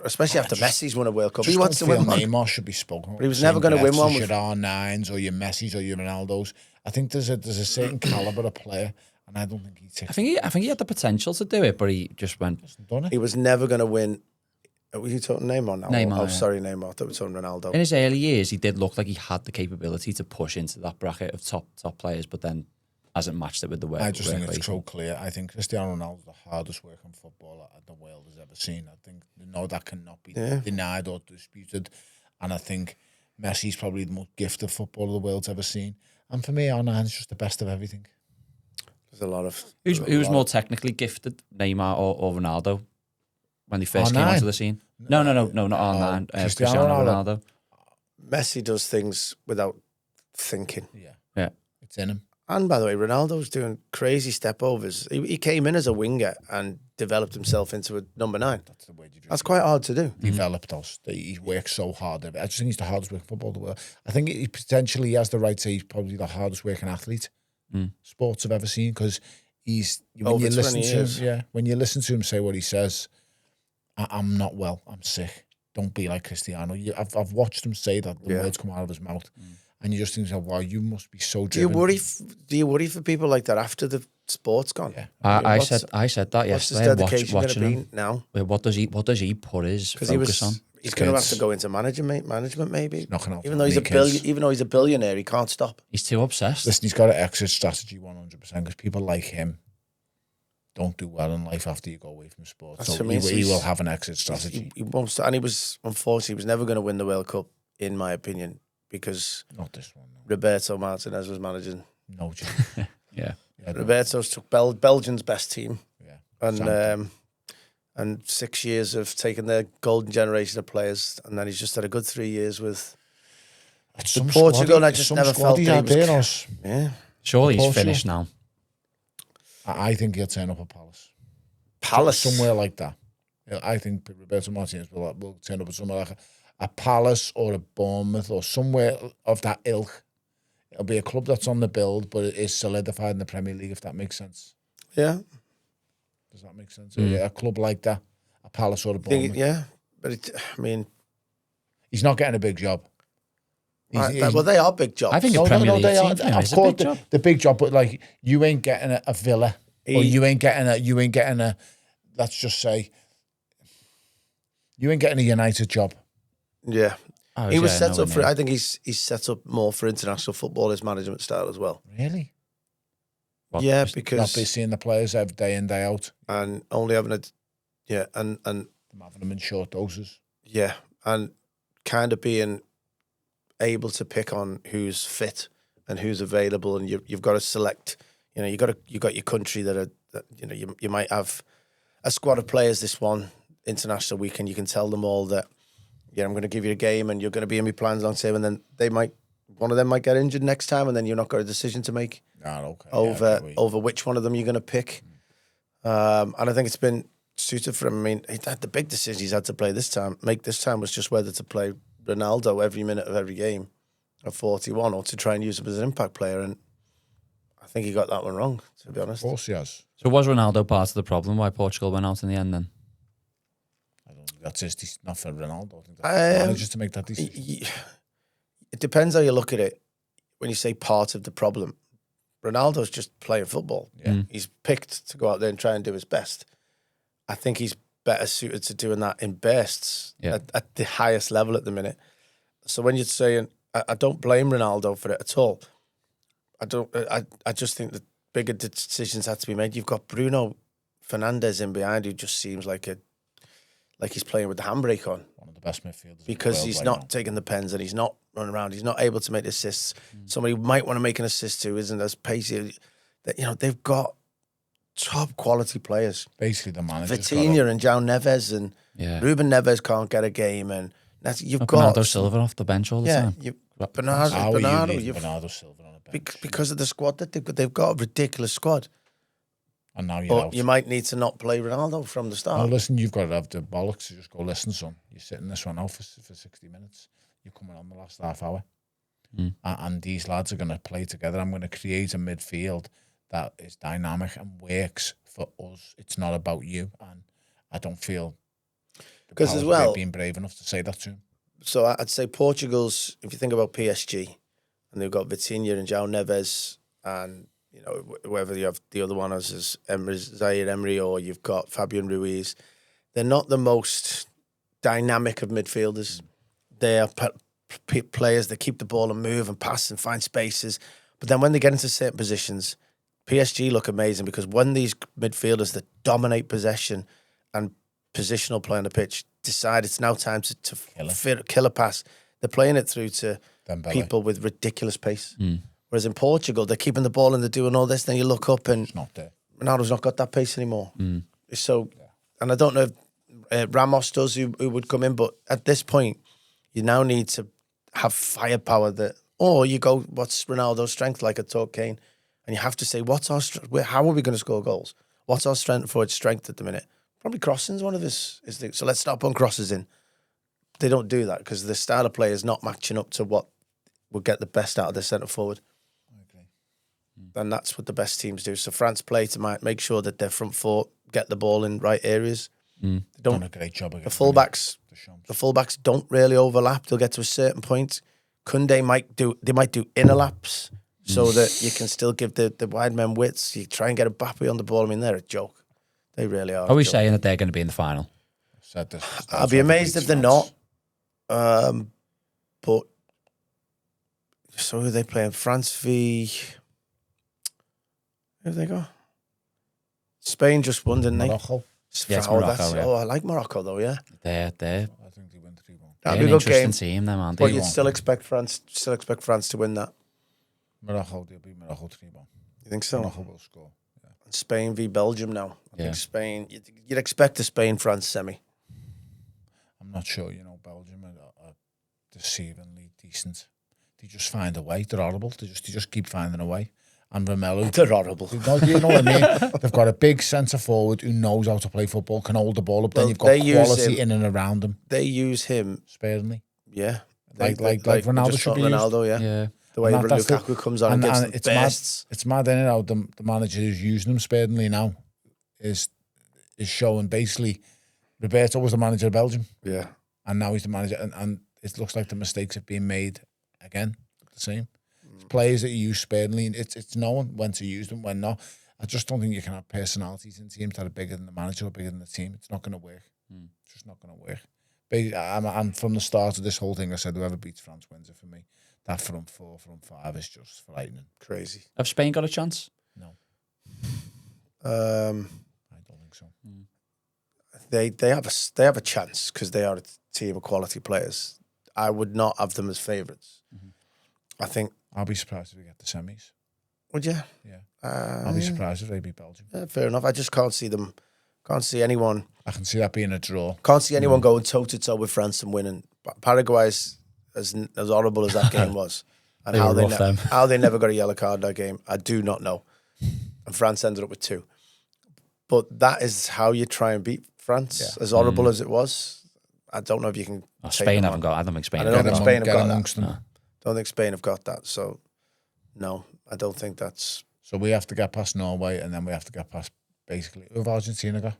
[SPEAKER 1] especially after Messi's won a World Cup. He wants to win one.
[SPEAKER 2] Neymar should be spoken.
[SPEAKER 1] But he was never going to win one.
[SPEAKER 2] With your R9s or your Messis or your Ronaldos. I think there's a certain caliber of player, and I don't think he takes.
[SPEAKER 3] I think he had the potential to do it, but he just went.
[SPEAKER 1] He was never going to win. Were you talking Neymar now?
[SPEAKER 3] Neymar,
[SPEAKER 1] sorry, Neymar. I thought we were talking Ronaldo.
[SPEAKER 3] In his early years, he did look like he had the capability to push into that bracket of top players, but then hasn't matched it with the work.
[SPEAKER 2] I just think it's so clear. I think Cristiano Ronaldo is the hardest working footballer the world has ever seen. I think that cannot be denied or disputed. And I think Messi's probably the most gifted footballer the world's ever seen. And for me, R9 is just the best of everything.
[SPEAKER 1] There's a lot of...
[SPEAKER 3] Who's more technically gifted, Neymar or Ronaldo? When they first came onto the scene? No, not R9. Cristiano Ronaldo.
[SPEAKER 1] Messi does things without thinking.
[SPEAKER 2] Yeah. It's in him.
[SPEAKER 1] And by the way, Ronaldo's doing crazy step overs. He came in as a winger and developed himself into a number 9.
[SPEAKER 2] That's the way you do.
[SPEAKER 1] That's quite hard to do.
[SPEAKER 2] Developed us. He works so hard. I just think he's the hardest working footballer in the world. I think he potentially has the right to say he's probably the hardest working athlete sports I've ever seen because when you listen to him say what he says, I'm not well. I'm sick. Don't be like Cristiano. I've watched him say that. The words come out of his mouth. And you just think, wow, you must be so driven.
[SPEAKER 1] Do you worry for people like that after the sport's gone?
[SPEAKER 2] Yeah.
[SPEAKER 3] I said that yesterday.
[SPEAKER 1] What's his dedication going to be now?
[SPEAKER 3] What does he put his focus on?
[SPEAKER 1] He's going to have to go into management maybe.
[SPEAKER 2] Even though
[SPEAKER 1] he's a billionaire, he can't stop.
[SPEAKER 3] He's too obsessed.
[SPEAKER 2] Listen, he's got an exit strategy 100% because people like him don't do well in life after you go away from sport. So he will have an exit strategy.
[SPEAKER 1] He won't start, and he was never going to win the World Cup, in my opinion, because
[SPEAKER 2] not this one. No.
[SPEAKER 1] Roberto Martinez was managing.
[SPEAKER 2] No,
[SPEAKER 3] yeah.
[SPEAKER 1] Roberto's took Belgium's best team.
[SPEAKER 2] Yeah.
[SPEAKER 1] And 6 years of taking their golden generation of players, and then he's just had a good 3 years with Portugal. And I just never felt that he was. Yeah.
[SPEAKER 3] Surely he's finished now.
[SPEAKER 2] I think he'll turn up at
[SPEAKER 1] Palace.
[SPEAKER 2] Somewhere like that. I think Roberto Martinez will turn up at somewhere like a Palace or a Bournemouth or somewhere of that ilk. It'll be a club that's on the build, but it is solidified in the Premier League, if that makes sense.
[SPEAKER 1] Yeah.
[SPEAKER 2] Does that make sense? Yeah, a club like that, a Palace or a Bournemouth.
[SPEAKER 1] But
[SPEAKER 2] he's not getting a big job.
[SPEAKER 1] Well, they are big jobs.
[SPEAKER 3] I think the Premier League team
[SPEAKER 2] of course, the big job, but like you ain't getting a Villa, or you ain't getting a. Let's just say, you ain't getting a United job.
[SPEAKER 1] Yeah, he was set up for. I think he's set up more for international football, his management style as well.
[SPEAKER 2] Really?
[SPEAKER 1] Because
[SPEAKER 2] not be seeing the players every day in day out,
[SPEAKER 1] and only having and
[SPEAKER 2] having them in short doses.
[SPEAKER 1] Yeah, and kind of being able to pick on who's fit and who's available, and you've got to select. You know, you got your country that you might have a squad of players this one international weekend. You can tell them all that, yeah, I'm going to give you a game, and you're going to be in my plans long term, and then one of them might get injured next time, and then you're not got a decision to make over which one of them you're going to pick. And I think it's been suited for him. I mean, the big decision he's had to make this time was just whether to play Ronaldo every minute of every game at 41 or to try and use him as an impact player. And I think he got that one wrong, to be honest.
[SPEAKER 2] Of course he has.
[SPEAKER 3] So was Ronaldo part of the problem why Portugal went out in the end then?
[SPEAKER 2] I don't think that's just not for Ronaldo. I think that's just to make that decision.
[SPEAKER 1] It depends how you look at it. When you say part of the problem, Ronaldo's just playing football.
[SPEAKER 2] Yeah.
[SPEAKER 1] He's picked to go out there and try and do his best. I think he's better suited to doing that in bursts at the highest level at the minute. So when you're saying, I don't blame Ronaldo for it at all. I just think that bigger decisions had to be made. You've got Bruno Fernandes in behind who just seems like he's playing with the handbrake on.
[SPEAKER 2] One of the best midfielders.
[SPEAKER 1] Because he's not taking the pens and he's not running around. He's not able to make assists. Somebody who might want to make an assist to isn't as pacey. They've got top quality players.
[SPEAKER 2] Basically, the manager.
[SPEAKER 1] Vitinha and João Neves and Ruben Neves can't get a game, and you've got
[SPEAKER 3] Bernardo Silva off the bench all the time.
[SPEAKER 2] Bernardo Silva on the bench
[SPEAKER 1] because of the squad that they've got a ridiculous squad.
[SPEAKER 2] And now you're out.
[SPEAKER 1] You might need to not play Ronaldo from the start.
[SPEAKER 2] No, listen, you've got to have the bollocks to just go, listen, son, you're sitting this one out for 60 minutes. You're coming on the last half hour. And these lads are going to play together. I'm going to create a midfield that is dynamic and works for us. It's not about you. And I don't feel
[SPEAKER 1] because as well
[SPEAKER 2] being brave enough to say that to him.
[SPEAKER 1] So I'd say Portugal's, if you think about PSG, and they've got Vitinha and João Neves and whether you have the other one as Zaire Emery or you've got Fabian Ruiz, they're not the most dynamic of midfielders. They are players that keep the ball and move and pass and find spaces. But then when they get into certain positions, PSG look amazing because when these midfielders that dominate possession and positional play on the pitch decide it's now time to kill a pass, they're playing it through to people with ridiculous pace. Whereas in Portugal, they're keeping the ball and they're doing all this. Then you look up and
[SPEAKER 2] it's not there.
[SPEAKER 1] Ronaldo's not got that pace anymore. So, and I don't know if Ramos does who would come in, but at this point, you now need to have firepower or you go, what's Ronaldo's strength like at Talk Kane? And you have to say, how are we going to score goals? What's our strength at the minute? Probably crossing's one of his things. So let's start putting crosses in. They don't do that because the style of play is not matching up to what will get the best out of their centre forward. And that's what the best teams do. So France play to make sure that their front four get the ball in right areas. They
[SPEAKER 2] done a great job again.
[SPEAKER 1] The fullbacks don't really overlap. They'll get to a certain point. Koundé might do inner laps so that you can still give the wide men widths. You try and get a Mbappé on the ball. I mean, they're a joke. They really are.
[SPEAKER 3] Are we saying that they're going to be in the final?
[SPEAKER 1] I'll be amazed if they're not. But so who are they playing? France v. Who have they got? Spain just won, didn't they?
[SPEAKER 2] Morocco.
[SPEAKER 3] Yes, Morocco.
[SPEAKER 1] Oh, I like Morocco though. Yeah,
[SPEAKER 3] they're.
[SPEAKER 2] I think they win 3-1.
[SPEAKER 1] That'd be a good game.
[SPEAKER 3] Team, them, aren't they?
[SPEAKER 1] But you'd still expect France to win that.
[SPEAKER 2] Morocco, they'll be Morocco 3-1.
[SPEAKER 1] You think so?
[SPEAKER 2] Morocco will score. Yeah.
[SPEAKER 1] Spain v Belgium now. I think Spain. You'd expect a Spain-France semi.
[SPEAKER 2] I'm not sure. Belgium are deceivingly decent. They just find a way. They're horrible. They just keep finding a way. And Romelu.
[SPEAKER 1] They're horrible.
[SPEAKER 2] You know what I mean? They've got a big centre forward who knows how to play football, can hold the ball up. Then you've got quality in and around him.
[SPEAKER 1] They use him
[SPEAKER 2] sparingly.
[SPEAKER 1] Yeah,
[SPEAKER 2] like Ronaldo should be
[SPEAKER 1] Ronaldo,
[SPEAKER 3] yeah.
[SPEAKER 1] The way Lukaku comes on and gives them bursts.
[SPEAKER 2] It's mad, isn't it? The manager who's using him sparingly now is showing basically. Roberto was the manager of Belgium.
[SPEAKER 1] Yeah,
[SPEAKER 2] and now he's the manager, and it looks like the mistakes have been made again. The same. Players that you use sparingly, it's knowing when to use them, when not. I just don't think you can have personalities in teams that are bigger than the manager or bigger than the team. It's not going to work. It's just not going to work. And from the start of this whole thing, I said whoever beats France wins it for me. That front four, front five is just frightening.
[SPEAKER 1] Crazy.
[SPEAKER 3] Have Spain got a chance?
[SPEAKER 2] No.
[SPEAKER 1] I
[SPEAKER 2] don't think so.
[SPEAKER 1] They have a chance because they are team of quality players. I would not have them as favourites. I think.
[SPEAKER 2] I'll be surprised if we get the semis.
[SPEAKER 1] Would you?
[SPEAKER 2] Yeah. I'll be surprised if they beat Belgium.
[SPEAKER 1] Fair enough. I just can't see them. Can't see anyone.
[SPEAKER 2] I can see that being a draw.
[SPEAKER 1] Can't see anyone going toe to toe with France and winning. Paraguay's as horrible as that game was, and how they never got a yellow card that game, I do not know. And France ended up with 2. But that is how you try and beat France. As horrible as it was, I don't know if you can.
[SPEAKER 3] Spain haven't got. I don't think Spain.
[SPEAKER 1] I don't think Spain have got
[SPEAKER 2] amongst
[SPEAKER 1] that.
[SPEAKER 2] them.
[SPEAKER 1] Don't think Spain have got that. So, no, I don't think that's.
[SPEAKER 2] So we have to get past Norway, and then we have to get past basically. Who have Argentina got?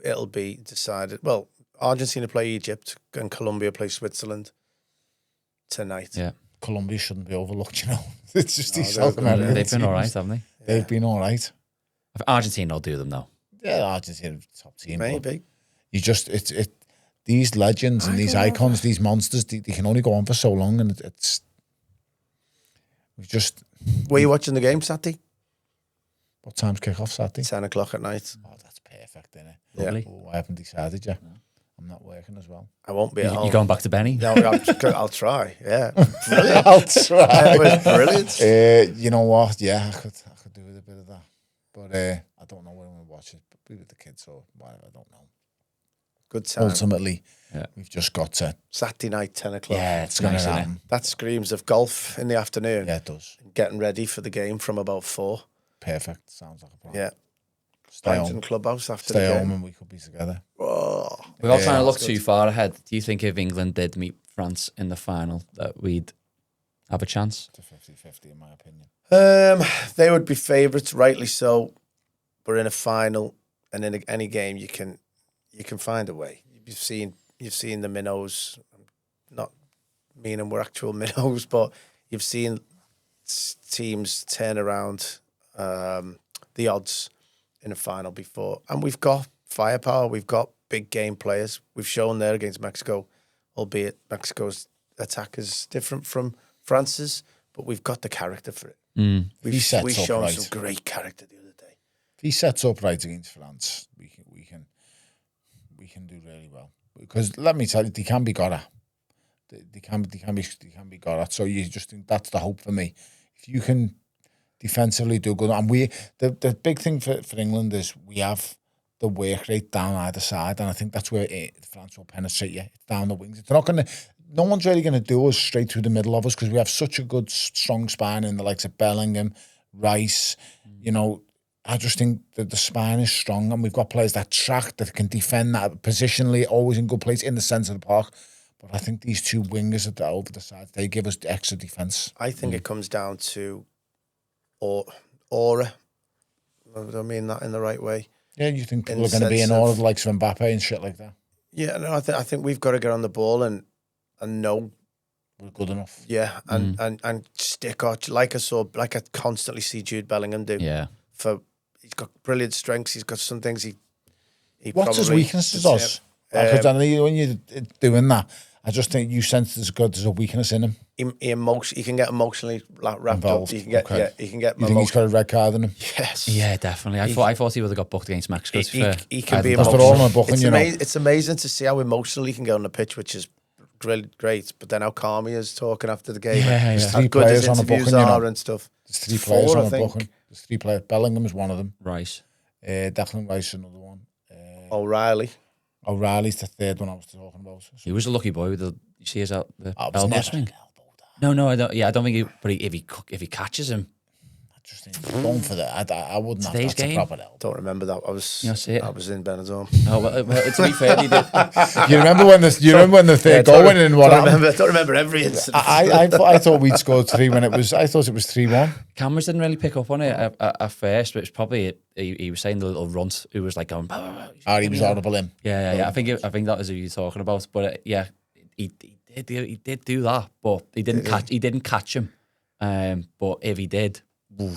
[SPEAKER 1] It'll be decided. Well, Argentina play Egypt, and Colombia play Switzerland tonight.
[SPEAKER 3] Yeah,
[SPEAKER 2] Colombia shouldn't be overlooked. It's just these South American.
[SPEAKER 3] They've been all right, haven't they?
[SPEAKER 2] They've been all right.
[SPEAKER 3] Argentina will do them though.
[SPEAKER 2] Yeah, Argentina top team.
[SPEAKER 1] Maybe.
[SPEAKER 2] You just these legends and these icons, these monsters, they can only go on for so long, and it's. We just.
[SPEAKER 1] Were you watching the game Saturday?
[SPEAKER 2] What time's kick-off Saturday?
[SPEAKER 1] 10 o'clock at night.
[SPEAKER 2] Oh, that's perfect, isn't it?
[SPEAKER 3] Lovely.
[SPEAKER 2] Oh, I haven't decided yet. I'm not working as well.
[SPEAKER 1] I won't be at home.
[SPEAKER 3] You going back to Benny?
[SPEAKER 1] No, I'll try. Yeah, brilliant.
[SPEAKER 2] I'll try.
[SPEAKER 1] It was brilliant.
[SPEAKER 2] You know what? Yeah, I could do with a bit of that, but I don't know when we'll watch it. But be with the kids or whatever. I don't know.
[SPEAKER 1] Good time.
[SPEAKER 2] Ultimately, we've just got to.
[SPEAKER 1] Saturday night, 10 o'clock.
[SPEAKER 2] Yeah, it's going to happen.
[SPEAKER 1] That screams of golf in the afternoon.
[SPEAKER 2] Yeah, it does.
[SPEAKER 1] Getting ready for the game from about 4.
[SPEAKER 2] Perfect. Sounds like a plan.
[SPEAKER 1] Yeah.
[SPEAKER 2] Stay
[SPEAKER 1] In
[SPEAKER 2] home.
[SPEAKER 1] Clubhouse after
[SPEAKER 2] Stay
[SPEAKER 1] the game.
[SPEAKER 2] home and we could be together.
[SPEAKER 1] Oh.
[SPEAKER 3] We're not trying to look too far ahead. Do you think if England did meet France in the final, that we'd have a chance?
[SPEAKER 2] It's a 50-50 in my opinion.
[SPEAKER 1] They would be favourites, rightly so. We're in a final, and in any game you can find a way. You've seen the minnows, not meaning we're actual minnows, but you've seen teams turn around the odds in a final before, and we've got firepower. We've got big game players. We've shown there against Mexico, albeit Mexico's attack is different from France's, but we've got the character for it. We've shown some great character the other day.
[SPEAKER 2] If he sets up right against France, we can do really well. Because let me tell you, they can be got at. They can be got at. So you just think that's the hope for me. If you can defensively do good, and the big thing for England is we have the work rate down either side, and I think that's where France will penetrate you. It's down the wings. It's not going to. No one's really going to do us straight through the middle of us because we have such a good, strong spine in the likes of Bellingham, Rice. You know, I just think that the spine is strong, and we've got players that track, that can defend that positionally, always in good place in the centre of the park. But I think these two wingers that are over the side, they give us the extra defence.
[SPEAKER 1] I think it comes down to aura. I don't mean that in the right way.
[SPEAKER 2] Yeah, you think people are going to be in awe of the likes of Mbappé and shit like that?
[SPEAKER 1] Yeah, no, I think we've got to get on the ball and know
[SPEAKER 2] we're good enough.
[SPEAKER 1] Yeah, and stick out like I constantly see Jude Bellingham do.
[SPEAKER 3] Yeah,
[SPEAKER 1] he's got brilliant strengths. He's got some things he
[SPEAKER 2] what's his weaknesses, Oz? Because I know when you're doing that, I just think you sense there's a weakness in him.
[SPEAKER 1] He can get emotionally wrapped
[SPEAKER 2] involved.
[SPEAKER 1] Up. He can get. He can get.
[SPEAKER 2] You think he's got a red card in him?
[SPEAKER 1] Yes.
[SPEAKER 3] Yeah, definitely. I thought he would have got booked against Mexico.
[SPEAKER 1] He can be
[SPEAKER 2] emotional.
[SPEAKER 1] emotional.
[SPEAKER 2] All in a booking,
[SPEAKER 1] It's amazing to see how emotional he can get on the pitch, which is really great. But then how calm he is talking after the game.
[SPEAKER 2] Yeah.
[SPEAKER 1] How good his interviews are and stuff.
[SPEAKER 2] There's 3 players on a booking. There's 3 players. Bellingham is one of them.
[SPEAKER 3] Rice.
[SPEAKER 2] Declan Rice is another one.
[SPEAKER 3] O'Reilly's
[SPEAKER 2] the third one I was talking about.
[SPEAKER 3] He was a lucky boy with the. You see his out the
[SPEAKER 2] elbow
[SPEAKER 3] swing. No, I don't. Yeah, I don't think he. But if he catches him,
[SPEAKER 2] I just think going for that. I wouldn't have
[SPEAKER 3] today's
[SPEAKER 2] that's
[SPEAKER 3] game.
[SPEAKER 2] A proper elbow.
[SPEAKER 1] Don't remember that. I was in Benidorm.
[SPEAKER 3] Oh well, to be fair, he did.
[SPEAKER 2] You remember when the third goal went in?
[SPEAKER 1] Don't remember every incident.
[SPEAKER 2] I thought we'd scored 3 when it was. I thought it was 3-1.
[SPEAKER 3] Cameras didn't really pick up on it at first, but it's probably he was saying the little runt who was like going.
[SPEAKER 2] He was audible in.
[SPEAKER 3] Yeah. I think that was who you're talking about. But he did do that, but he didn't catch him. But if he did,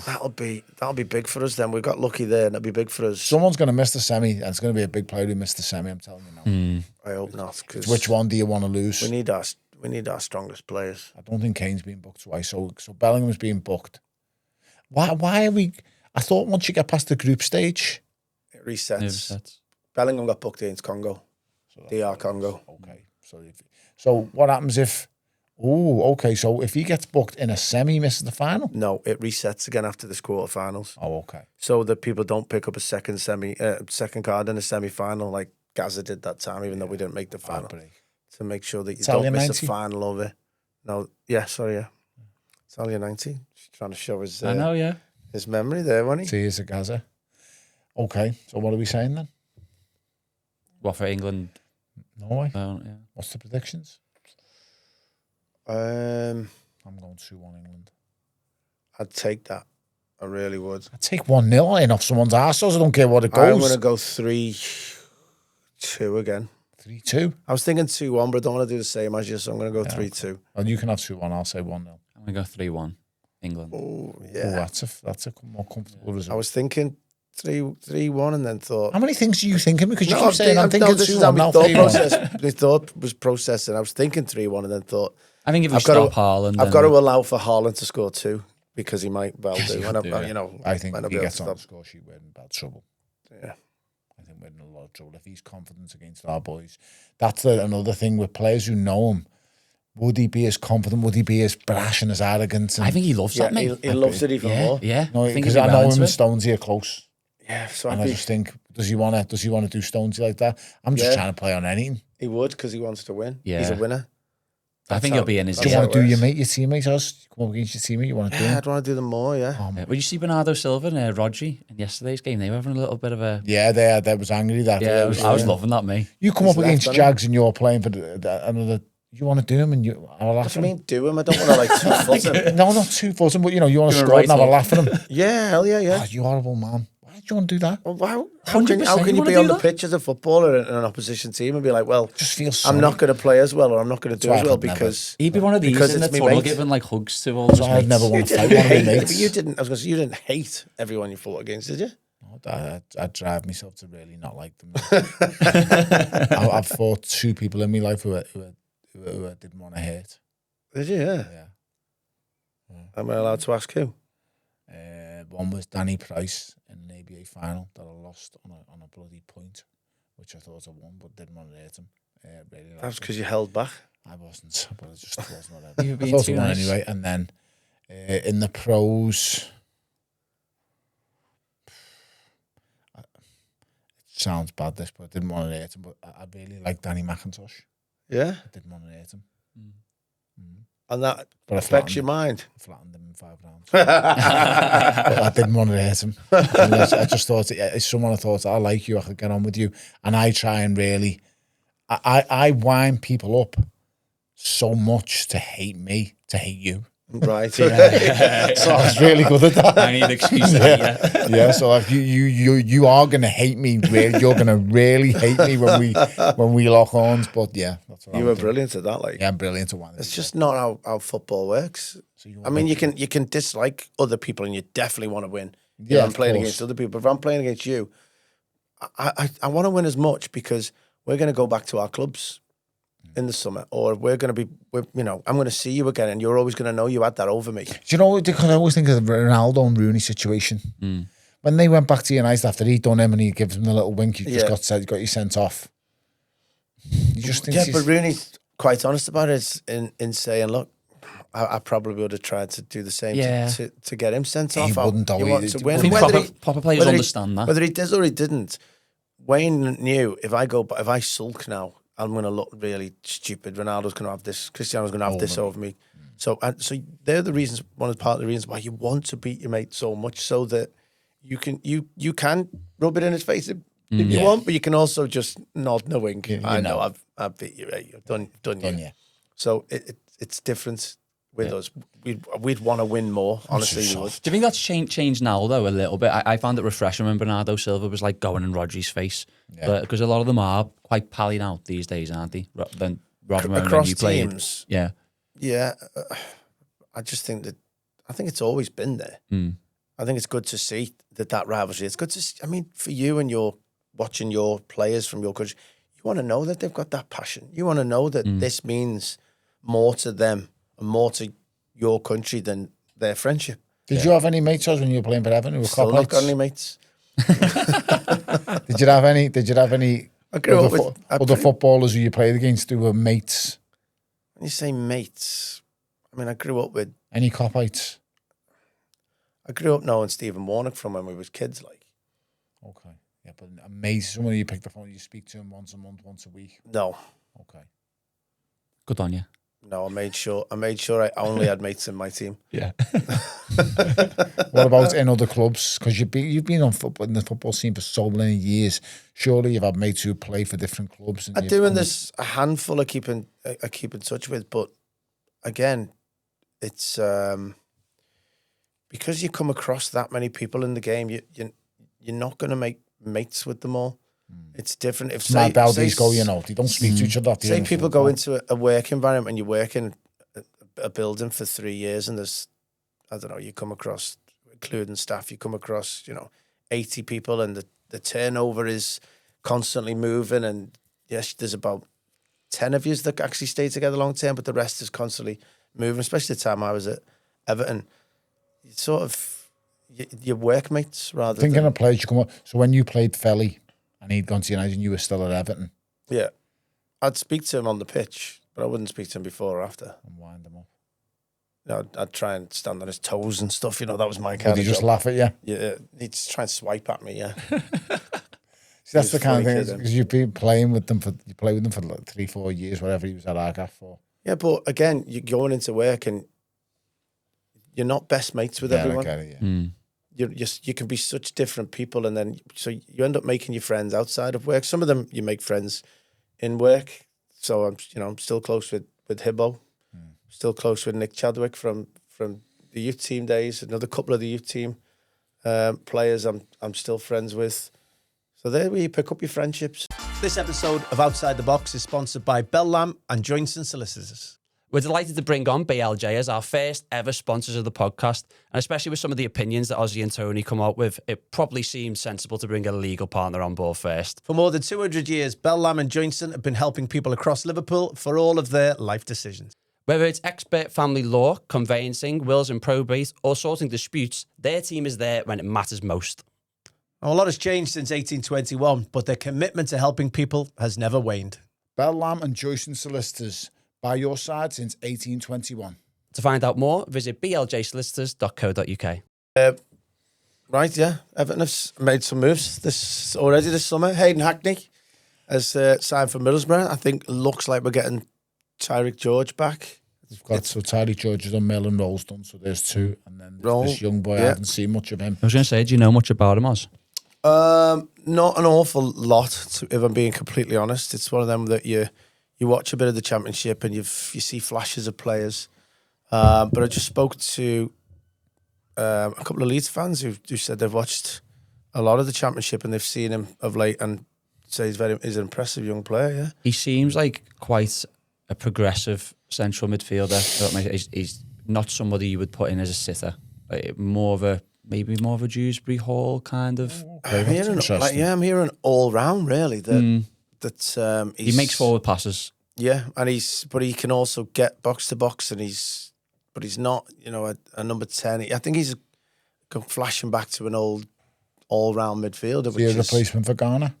[SPEAKER 1] that'll be big for us. Then we got lucky there, and that'll be big for us.
[SPEAKER 2] Someone's going to miss the semi, and it's going to be a big player who missed the semi. I'm telling you now.
[SPEAKER 1] I hope not. Cause
[SPEAKER 2] which one do you want to lose?
[SPEAKER 1] We need our strongest players.
[SPEAKER 2] I don't think Kane's being booked twice. So Bellingham's being booked. Why are we? I thought once you get past the group stage,
[SPEAKER 1] it resets. Bellingham got booked against Congo. DR Congo.
[SPEAKER 2] Okay. So what happens if? Oh, okay. So if he gets booked in a semi, he misses the final.
[SPEAKER 1] No, it resets again after this quarterfinals.
[SPEAKER 2] Oh, okay.
[SPEAKER 1] So that people don't pick up a second card in a semi-final like Gaza did that time, even though we didn't make the final. To make sure that you don't miss a final over. No, Italia 90. She's trying to show his.
[SPEAKER 3] I know, yeah.
[SPEAKER 1] His memory there, wasn't he?
[SPEAKER 2] See, he's a Gaza. Okay, so what are we saying then?
[SPEAKER 3] What for England?
[SPEAKER 2] Norway.
[SPEAKER 3] Yeah.
[SPEAKER 2] What's the predictions?
[SPEAKER 1] I'm
[SPEAKER 2] going 2-1 England.
[SPEAKER 1] I'd take that. I really would.
[SPEAKER 2] I'd take 1-0 in off someone's arseholes. I don't care what it goes.
[SPEAKER 1] I'm going to go 3-2 again.
[SPEAKER 2] 3-2?
[SPEAKER 1] I was thinking 2-1, but I don't want to do the same as you, so I'm going to go 3-2.
[SPEAKER 2] Well, you can have 2-1. I'll say 1-0.
[SPEAKER 3] I'm going to go 3-1 England.
[SPEAKER 1] Oh, yeah.
[SPEAKER 2] Oh, that's a more comfortable result.
[SPEAKER 1] I was thinking 3-1 and then thought...
[SPEAKER 2] How many things are you thinking? Because you keep saying I'm thinking 2-1,
[SPEAKER 1] my
[SPEAKER 2] now
[SPEAKER 1] thought
[SPEAKER 2] 3-1.
[SPEAKER 1] My thought was processing. I was thinking 3-1 and then thought...
[SPEAKER 3] I think if we stop Haaland...
[SPEAKER 1] I've got to allow for Haaland to score 2 because he might well do.
[SPEAKER 2] I think if he gets on the score sheet, we're in bad trouble.
[SPEAKER 1] Yeah.
[SPEAKER 2] I think we're in a lot of trouble. If he's confident against our boys, that's another thing with players who know him. Would he be as confident? Would he be as brash and as arrogant? And
[SPEAKER 3] I think he loves that, mate.
[SPEAKER 1] He loves it even more.
[SPEAKER 3] Yeah,
[SPEAKER 2] no, because I know him and Stonesy here close.
[SPEAKER 1] Yeah, so
[SPEAKER 2] and I just think, does he want to do Stonesy like that? I'm just trying to play on anything.
[SPEAKER 1] He would because he wants to win.
[SPEAKER 3] Yeah.
[SPEAKER 1] He's a winner.
[SPEAKER 3] I think he'll be in his.
[SPEAKER 2] Do you want to do your teammate? Come up against your teammate. You want to do?
[SPEAKER 1] Yeah, I'd want to do them more. Yeah.
[SPEAKER 3] Would you see Bernardo Silva and Rodri in yesterday's game? They were having a little bit of a.
[SPEAKER 2] Yeah, they was angry that.
[SPEAKER 3] Yeah, I was loving that, mate.
[SPEAKER 2] You come up against Jags and you're playing for another. You want to do him and I'll laugh at him.
[SPEAKER 1] I mean, do him. I don't want to like 2-foot him.
[SPEAKER 2] No, not 2-foot him, but you want to score and have a laugh at him.
[SPEAKER 1] Yeah, hell yeah.
[SPEAKER 2] Oh, you horrible man. Why do you want to do that?
[SPEAKER 1] Well, how can you be on the pitch as a footballer in an opposition team and be like, well,
[SPEAKER 2] just feel
[SPEAKER 1] I'm not going to play as well or I'm not going to do as well because
[SPEAKER 3] he'd be one of these in the tunnel giving like hugs to all his mates.
[SPEAKER 2] I'd never want to fight one of my mates.
[SPEAKER 1] You didn't. I was going to say you didn't hate everyone you fought against, did you?
[SPEAKER 2] No, I'd drive myself to really not like them. I've fought 2 people in my life who I didn't want to hate.
[SPEAKER 1] Did you? Yeah. Am I allowed to ask who?
[SPEAKER 2] One was Danny Price in an ABA final that I lost on a bloody point, which I thought I won, but didn't want to hit him. Really
[SPEAKER 1] that was because you held back.
[SPEAKER 2] I wasn't, but it just wasn't whatever. I thought I won anyway. And then in the pros, it sounds bad this, but I didn't want to hit him. But I really like Danny McIntosh.
[SPEAKER 1] Yeah,
[SPEAKER 2] I didn't want to hit him.
[SPEAKER 1] And that affects your mind.
[SPEAKER 2] I flattened him in 5 rounds. But I didn't want to hit him. I just thought, as someone I thought, I like you, I could get on with you. And I try and really, I wind people up so much to hate me, to hate you.
[SPEAKER 1] Right.
[SPEAKER 2] So I was really good at that.
[SPEAKER 3] I need an excuse to hate you.
[SPEAKER 2] Yeah, so like you are gonna hate me. Really, you're gonna really hate me when we lock horns. But yeah, that's what
[SPEAKER 1] you were brilliant at that. Like,
[SPEAKER 2] yeah, I'm brilliant at one.
[SPEAKER 1] It's just not how football works. So I mean, you can dislike other people, and you definitely want to win. Yeah, I'm playing against other people. But if I'm playing against you, I want to win as much because we're going to go back to our clubs in the summer, or we're going to be, I'm going to see you again, and you're always going to know you had that over me. Do
[SPEAKER 2] you know? Because I always think of the Ronaldo and Rooney situation. When they went back to United after he'd done him, and he gives him the little wink, you just got you sent off. You just think
[SPEAKER 1] but Rooney's quite honest about it in saying, look, I probably would have tried to do the same to get him sent off.
[SPEAKER 2] He wouldn't,
[SPEAKER 1] you want to win.
[SPEAKER 3] I think proper players understand that.
[SPEAKER 1] Whether he did or he didn't, Wayne knew if I sulk now, I'm going to look really stupid. Ronaldo's going to have this. Cristiano's going to have this over me. So they're the reasons. Part of the reasons why you want to beat your mate so much, so that you can rub it in his face if you want, but you can also just nod knowing I know I've beat you. Right? I've done you. So it's different with us. We'd want to win more. Honestly, we would.
[SPEAKER 3] Do you think that's changed now though a little bit? I found it refreshing when Bernardo Silva was like going in Rodri's face, because a lot of them are quite pally now these days, aren't they?
[SPEAKER 1] Across teams,
[SPEAKER 3] yeah.
[SPEAKER 1] I just think I think it's always been there. I think it's good to see that rivalry. It's good to see, I mean, for you and you're watching your players from your country, you want to know that they've got that passion. You want to know that this means more to them and more to your country than their friendship.
[SPEAKER 2] Did you have any mates when you were playing for Everton who were
[SPEAKER 1] Still not got any mates.
[SPEAKER 2] Did you have any
[SPEAKER 1] I grew up with
[SPEAKER 2] other footballers who you played against who were mates.
[SPEAKER 1] When you say mates, I mean, I grew up with...
[SPEAKER 2] Any Copites?
[SPEAKER 1] I grew up knowing Stephen Warnock from when we was kids, like.
[SPEAKER 2] Okay. Yeah, but a mate, someone you pick the phone, you speak to him once a month, once a week?
[SPEAKER 1] No.
[SPEAKER 2] Okay.
[SPEAKER 3] Good on you.
[SPEAKER 1] No, I made sure I only had mates in my team.
[SPEAKER 3] Yeah.
[SPEAKER 2] What about in other clubs? Because you've been on football in the football scene for so many years. Surely you've had mates who play for different clubs.
[SPEAKER 1] I do, and there's a handful I keep in touch with, but again, it's because you come across that many people in the game. You're not going to make mates with them all. It's different. If
[SPEAKER 2] they don't speak to each other.
[SPEAKER 1] Say people go into a work environment and you work in a building for 3 years, and there's, I don't know, you come across, including staff, you come across, 80 people, and the turnover is constantly moving, and yes, there's about 10 of you that actually stay together long term, but the rest is constantly moving, especially the time I was at Everton. You sort of, your workmates rather
[SPEAKER 2] thinking
[SPEAKER 1] than...
[SPEAKER 2] of players you come up. So when you played Felly, and he'd gone to United and you were still at Everton.
[SPEAKER 1] Yeah. I'd speak to him on the pitch, but I wouldn't speak to him before or after.
[SPEAKER 2] And wind him up.
[SPEAKER 1] I'd try and stand on his toes and stuff. That was my kind
[SPEAKER 2] Would
[SPEAKER 1] of
[SPEAKER 2] he just
[SPEAKER 1] job.
[SPEAKER 2] laugh at you?
[SPEAKER 1] Yeah. He'd just try and swipe at me, yeah.
[SPEAKER 2] See, that's the kind of thing, because you've been playing with them for like 3-4 years, whatever he was at Argaf for.
[SPEAKER 1] Yeah, but again, you're going into work and you're not best mates with everyone.
[SPEAKER 2] I get it, yeah.
[SPEAKER 1] You can be such different people, and then so you end up making your friends outside of work. Some of them you make friends in work. So I'm still close with Hibbo, still close with Nick Chadwick from the youth team days. Another couple of the youth team players I'm still friends with. So there where you pick up your friendships. This episode of Outside the Box is sponsored by Bellew and Kiziltan Solicitors.
[SPEAKER 3] We're delighted to bring on BLJ as our first ever sponsors of the podcast, and especially with some of the opinions that Ozzy and Tony come out with, it probably seems sensible to bring a legal partner on board first.
[SPEAKER 1] For more than 200 years, Bellew and Kiziltan have been helping people across Liverpool for all of their life decisions.
[SPEAKER 3] Whether it's expert family law, conveyancing, wills and probate, or sorting disputes, their team is there when it matters most.
[SPEAKER 1] Now, a lot has changed since 1821, but their commitment to helping people has never waned.
[SPEAKER 2] Bellew and Kiziltan Solicitors. By your side since 1821.
[SPEAKER 3] To find out more, visit bljsolicitors.co.uk.
[SPEAKER 1] Right, yeah. Everton have made some moves this summer. Hayden Hackney has signed for Middlesbrough. I think it looks like we're getting Tyreek George back.
[SPEAKER 2] So Tyreek George has done Mill and Roll's done, so there's two. And then this young boy, I haven't seen much of him.
[SPEAKER 3] I was going to say, do you know much about him, Oz?
[SPEAKER 1] Not an awful lot, if I'm being completely honest. It's one of them that you watch a bit of the Championship and you see flashes of players. But I just spoke to a couple of Leeds fans who said they've watched a lot of the Championship and they've seen him of late and say he's an impressive young player, yeah.
[SPEAKER 3] He seems like quite a progressive central midfielder. He's not somebody you would put in as a sitter. Maybe more of a Dewsbury Hall kind of.
[SPEAKER 1] I'm hearing all round really that
[SPEAKER 3] he makes forward passes.
[SPEAKER 1] Yeah, and but he can also get box to box, and he's not, a number 10. I think he's flashing back to an old all-round midfielder.
[SPEAKER 2] Is he a replacement for Ghana?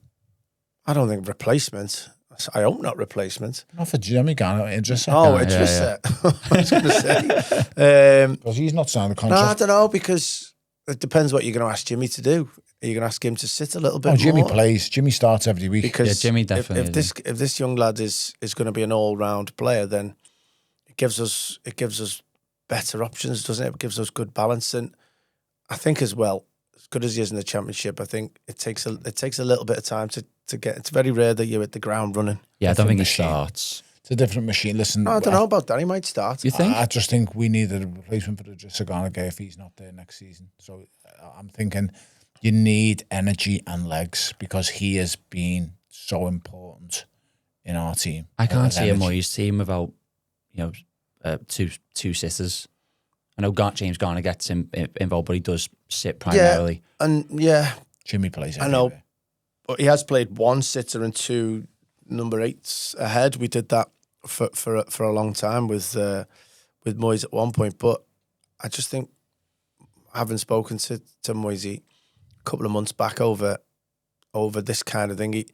[SPEAKER 1] I don't think replacement. I hope not replacement.
[SPEAKER 2] Not for Jimmy Ghana, Idrissa.
[SPEAKER 1] Oh, Idrissa. Yeah. I was going to say.
[SPEAKER 2] Because he's not signed a contract.
[SPEAKER 1] No, I don't know, because it depends what you're going to ask Jimmy to do. Are you going to ask him to sit a little bit more?
[SPEAKER 2] Jimmy plays. Jimmy starts every week.
[SPEAKER 1] Because
[SPEAKER 3] Jimmy definitely.
[SPEAKER 1] If this young lad is going to be an all-round player, then it gives us better options, doesn't it? It gives us good balance, and I think as well, as good as he is in the Championship, I think it takes a little bit of time to get. It's very rare that you're at the ground running.
[SPEAKER 3] Yeah, I don't think he starts.
[SPEAKER 2] It's a different machine. Listen,
[SPEAKER 1] I don't know about that. He might start.
[SPEAKER 3] You think?
[SPEAKER 2] I just think we need a replacement for the Idrissa Gana guy if he's not there next season. So I'm thinking you need energy and legs because he has been so important in our team.
[SPEAKER 3] I can't see a Moyes team without two sitters. I know James Garner gets him involved, but he does sit primarily.
[SPEAKER 1] Yeah, and
[SPEAKER 2] Jimmy plays.
[SPEAKER 1] I know, but he has played one sitter and two number 8s ahead. We did that for a long time with Moyes at one point, but I just think, having spoken to Moyes a couple of months back over this kind of thing,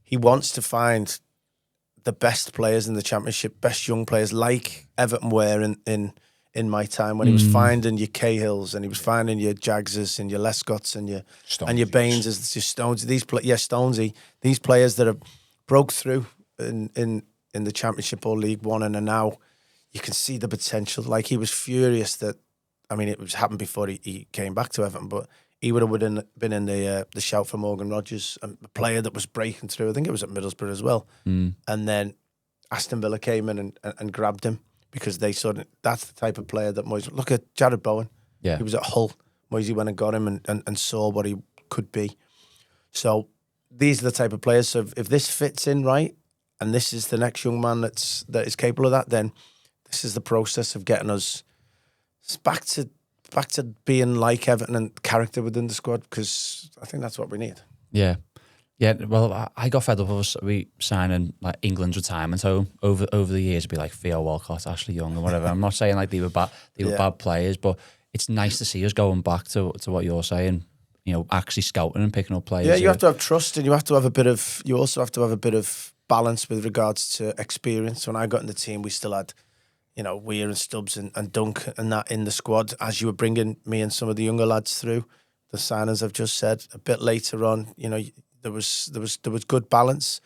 [SPEAKER 1] he wants to find the best players in the Championship, best young players, like Everton were in my time, when he was finding your Cahills and he was finding your Jagses and your Lescotts and your Baineses, your Stones. Stonesy. These players that have broke through in the Championship or League One and are now, you can see the potential. Like, he was furious that, I mean, it was happened before he came back to Everton, but he would have been in the shout for Morgan Rogers, a player that was breaking through. I think it was at Middlesbrough as well. And then Aston Villa came in and grabbed him, because they saw that's the type of player that Moyes. Look at Jared Bowen.
[SPEAKER 3] Yeah.
[SPEAKER 1] He was at Hull. Moyes went and got him and saw what he could be. So these are the type of players. So if this fits in right, and this is the next young man that is capable of that, then this is the process of getting us back to being like Everton and character within the squad, because I think that's what we need.
[SPEAKER 3] Yeah. Yeah, well, I got fed up of us signing like England's retirement home over the years. It'd be like Theo Walcott, Ashley Young, and whatever. I'm not saying like they were bad players, but it's nice to see us going back to what you're saying. You know, actually scouting and picking up players.
[SPEAKER 1] Yeah, you have to have trust, and you also have to have a bit of balance with regards to experience. When I got in the team, we still had, Weir and Stubbs and Dunk and that in the squad. As you were bringing me and some of the younger lads through, the signings I've just said, a bit later on, there was good balance.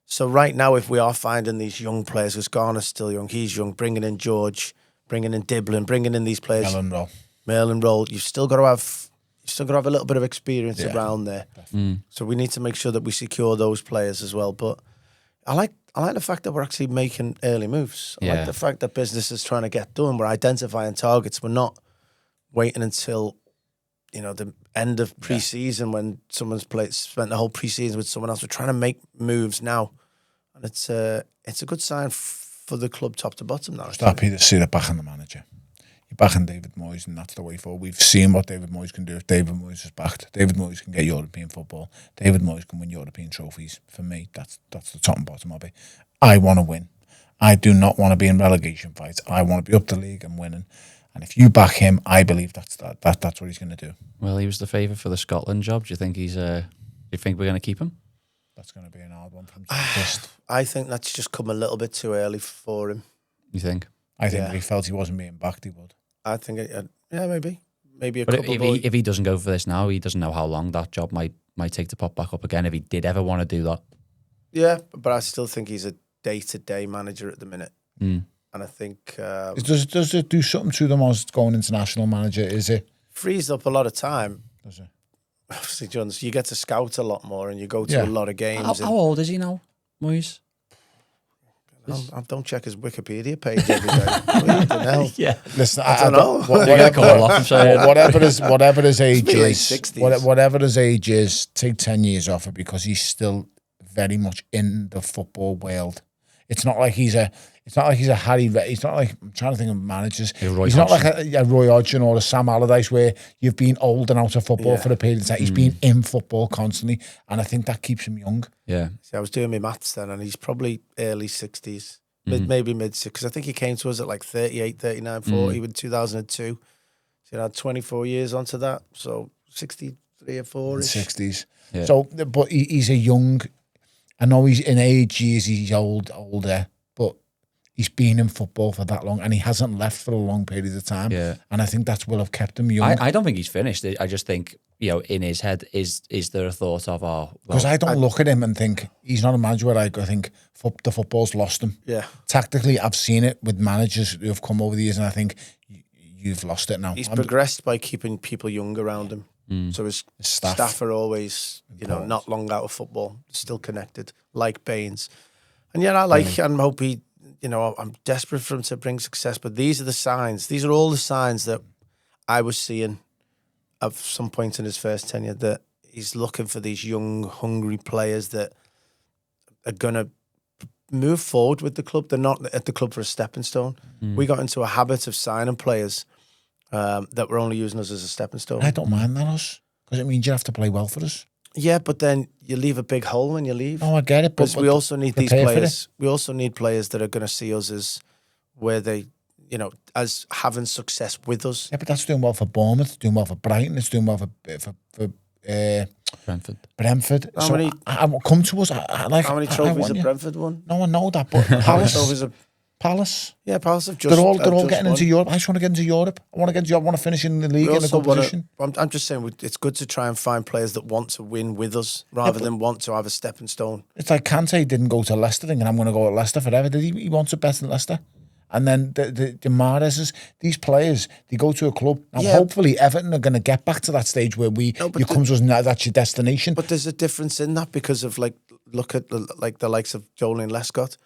[SPEAKER 1] So right now, if we are finding these young players, because Garner's still young, he's young, bringing in George, bringing in Diblin, bringing in these players, Merlin Roll, you've still got to have a little bit of experience around there. So we need to make sure that we secure those players as well. But I like the fact that we're actually making early moves. I like the fact that business is trying to get done. We're identifying targets. We're not waiting until the end of pre-season when someone's spent the whole pre-season with someone else. We're trying to make moves now, and it's a good sign for the club top to bottom now.
[SPEAKER 2] Just happy to see it back in the manager. You're backing David Moyes, and that's the way forward. We've seen what David Moyes can do if David Moyes is backed. David Moyes can get European football. David Moyes can win European trophies. For me, that's the top and bottom of it. I want to win. I do not want to be in relegation fights. I want to be up the league and winning. And if you back him, I believe that's what he's going to do.
[SPEAKER 3] Well, he was the favourite for the Scotland job. Do you think do you think we're going to keep him?
[SPEAKER 2] That's going to be an hard one for him.
[SPEAKER 1] I think that's just come a little bit too early for him.
[SPEAKER 3] You think?
[SPEAKER 2] I think if he felt he wasn't being backed, he would.
[SPEAKER 1] I think, maybe a
[SPEAKER 3] but
[SPEAKER 1] couple.
[SPEAKER 3] If he doesn't go for this now, he doesn't know how long that job might take to pop back up again. If he did ever want to do that,
[SPEAKER 1] yeah, but I still think he's a day-to-day manager at the minute. And I think
[SPEAKER 2] does it do something to them as going international manager? Is it
[SPEAKER 1] frees up a lot of time?
[SPEAKER 2] Does it?
[SPEAKER 1] Obviously, Jones, you get to scout a lot more, and you go to a lot of games.
[SPEAKER 3] How old is he now, Moyes?
[SPEAKER 1] I don't check his Wikipedia page every day.
[SPEAKER 3] Yeah,
[SPEAKER 2] listen,
[SPEAKER 1] I don't know.
[SPEAKER 2] Whatever his age is,
[SPEAKER 1] 60s.
[SPEAKER 2] whatever his age is, take 10 years off it, because he's still very much in the football world. It's not like he's a Harry. He's not like, I'm trying to think of managers. He's not like a Roy Hodgson or a Sam Allardyce, where you've been old and out of football for a period of time. He's been in football constantly, and I think that keeps him young.
[SPEAKER 3] Yeah.
[SPEAKER 1] See, I was doing my maths then, and he's probably early 60s, maybe mid-60s, because I think he came to us at like 38, 39, 40 with 2002. So he had 24 years onto that, so 63 or 4-ish.
[SPEAKER 2] 60s.
[SPEAKER 3] Yeah.
[SPEAKER 2] So, but he's a young. I know he's in age years, he's older, but he's been in football for that long, and he hasn't left for a long period of time. Yeah. And I think that's will have kept him young.
[SPEAKER 3] I don't think he's finished. I just think, in his head, is there a thought of,
[SPEAKER 2] because I don't look at him and think he's not a manager where I think the football's lost him.
[SPEAKER 1] Yeah.
[SPEAKER 2] Tactically, I've seen it with managers who have come over the years, and I think you've lost it now.
[SPEAKER 1] He's progressed by keeping people young around him. So his staff are always, not long out of football, still connected, like Baines. And I and hope he, I'm desperate for him to bring success. But these are the signs. These are all the signs that I was seeing at some point in his first tenure, that he's looking for these young, hungry players that are going to move forward with the club. They're not at the club for a stepping stone. We got into a habit of signing players that were only using us as a stepping stone.
[SPEAKER 2] I don't mind that, because it means you have to play well for us.
[SPEAKER 1] Yeah, but then you leave a big hole when you leave.
[SPEAKER 2] Oh, I get it.
[SPEAKER 1] But we also need these players. We also need players that are going to see us as where they, as having success with us.
[SPEAKER 2] Yeah, but that's doing well for Bournemouth, it's doing well for Brighton, it's doing well for Brentford.
[SPEAKER 1] How
[SPEAKER 2] So
[SPEAKER 1] many-
[SPEAKER 2] come to us.
[SPEAKER 1] How many trophies have Brentford won?
[SPEAKER 2] No, I know that, but
[SPEAKER 1] How many trophies
[SPEAKER 2] Palace.
[SPEAKER 1] have...
[SPEAKER 2] Palace.
[SPEAKER 1] Yeah, Palace have just...
[SPEAKER 2] They're all
[SPEAKER 1] just
[SPEAKER 2] getting
[SPEAKER 1] won.
[SPEAKER 2] into Europe. I just want to get into Europe. I want to get into Europe. I want to finish in the league
[SPEAKER 1] We
[SPEAKER 2] in a
[SPEAKER 1] also
[SPEAKER 2] good
[SPEAKER 1] wanna-
[SPEAKER 2] position.
[SPEAKER 1] I'm just saying, it's good to try and find players that want to win with us rather than want to have a stepping stone.
[SPEAKER 2] It's like Kante didn't go to Leicester thinking I'm going to go at Leicester forever. Did he? He wants it better than Leicester. And then the Mahrez's, these players, they go to a club. Now, hopefully, Everton are going to get back to that stage where you come to us now, that's your destination.
[SPEAKER 1] But there's a difference in that because of, like, look at the likes of Joel and Lescott.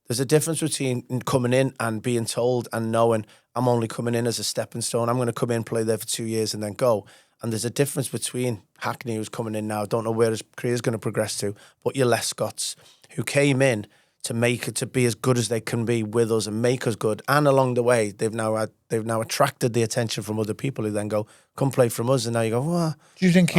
[SPEAKER 1] There's a difference between coming in and being told and knowing I'm only coming in as a stepping stone. I'm going to come in, play there for 2 years and then go. And there's a difference between Hackney, who's coming in now, don't know where his career is going to progress to, but your Lescotts, who came in to make it to be as good as they can be with us and make us good. And along the way, they've now attracted the attention from other people who then go, come play from us. And now you go, well,
[SPEAKER 2] do you think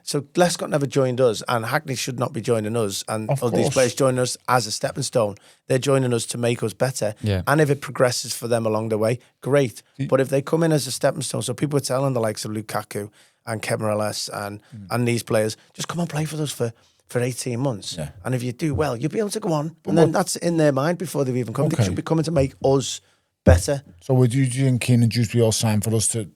[SPEAKER 1] so Lescott never joined us and Hackney should not be joining us. And
[SPEAKER 2] Of
[SPEAKER 1] all these
[SPEAKER 2] course.
[SPEAKER 1] players joining us as a stepping stone. They're joining us to make us better.
[SPEAKER 3] Yeah.
[SPEAKER 1] And if it progresses for them along the way, great. But if they come in as a stepping stone, so people are telling the likes of Lukaku and Kevin Morales and these players, just come and play for us for 18 months.
[SPEAKER 2] Yeah.
[SPEAKER 1] And if you do well, you'll be able to go on. And then that's in their mind before they've even come.
[SPEAKER 2] Okay.
[SPEAKER 1] They should be coming to make us better.
[SPEAKER 2] So would you think Keane and Juice be all signed for us to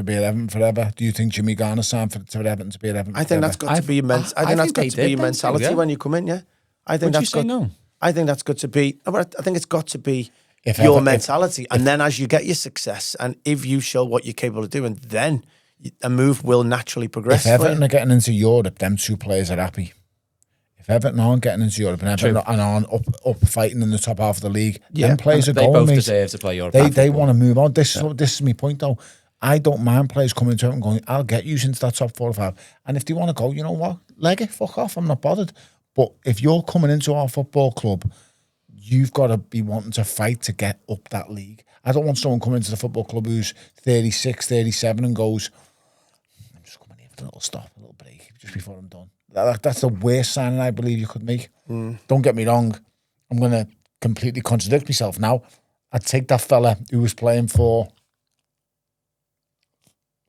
[SPEAKER 2] be at Everton forever? Do you think Jimmy Garner signed for Everton to be at Everton
[SPEAKER 1] I think that's got to be your I think that's got to be your mentality when you come in, yeah. I think
[SPEAKER 3] Would you say no?
[SPEAKER 1] I think that's got to be, I think it's got to be
[SPEAKER 2] If
[SPEAKER 1] your
[SPEAKER 2] ever-
[SPEAKER 1] mentality. And then as you get your success and if you show what you're capable of doing, then a move will naturally progress.
[SPEAKER 2] If Everton are getting into Europe, them two players are happy. If Everton aren't getting into Europe and Everton aren't up fighting in the top half of the league, them players are
[SPEAKER 3] They
[SPEAKER 2] going,
[SPEAKER 3] both
[SPEAKER 2] mate.
[SPEAKER 3] deserve to play Europe.
[SPEAKER 2] They want to move on. This is my point, though. I don't mind players coming to it and going, I'll get you into that top 4 or 5. And if they want to go, you know what? Leg it, fuck off. I'm not bothered. But if you're coming into our football club, you've got to be wanting to fight to get up that league. I don't want someone coming into the football club who's 36, 37 and goes, I'm just coming here for a little stop, a little break, just before I'm done. That's the worst signing I believe you could make. Don't get me wrong. I'm going to completely contradict myself now. I'd take that fella who was playing for...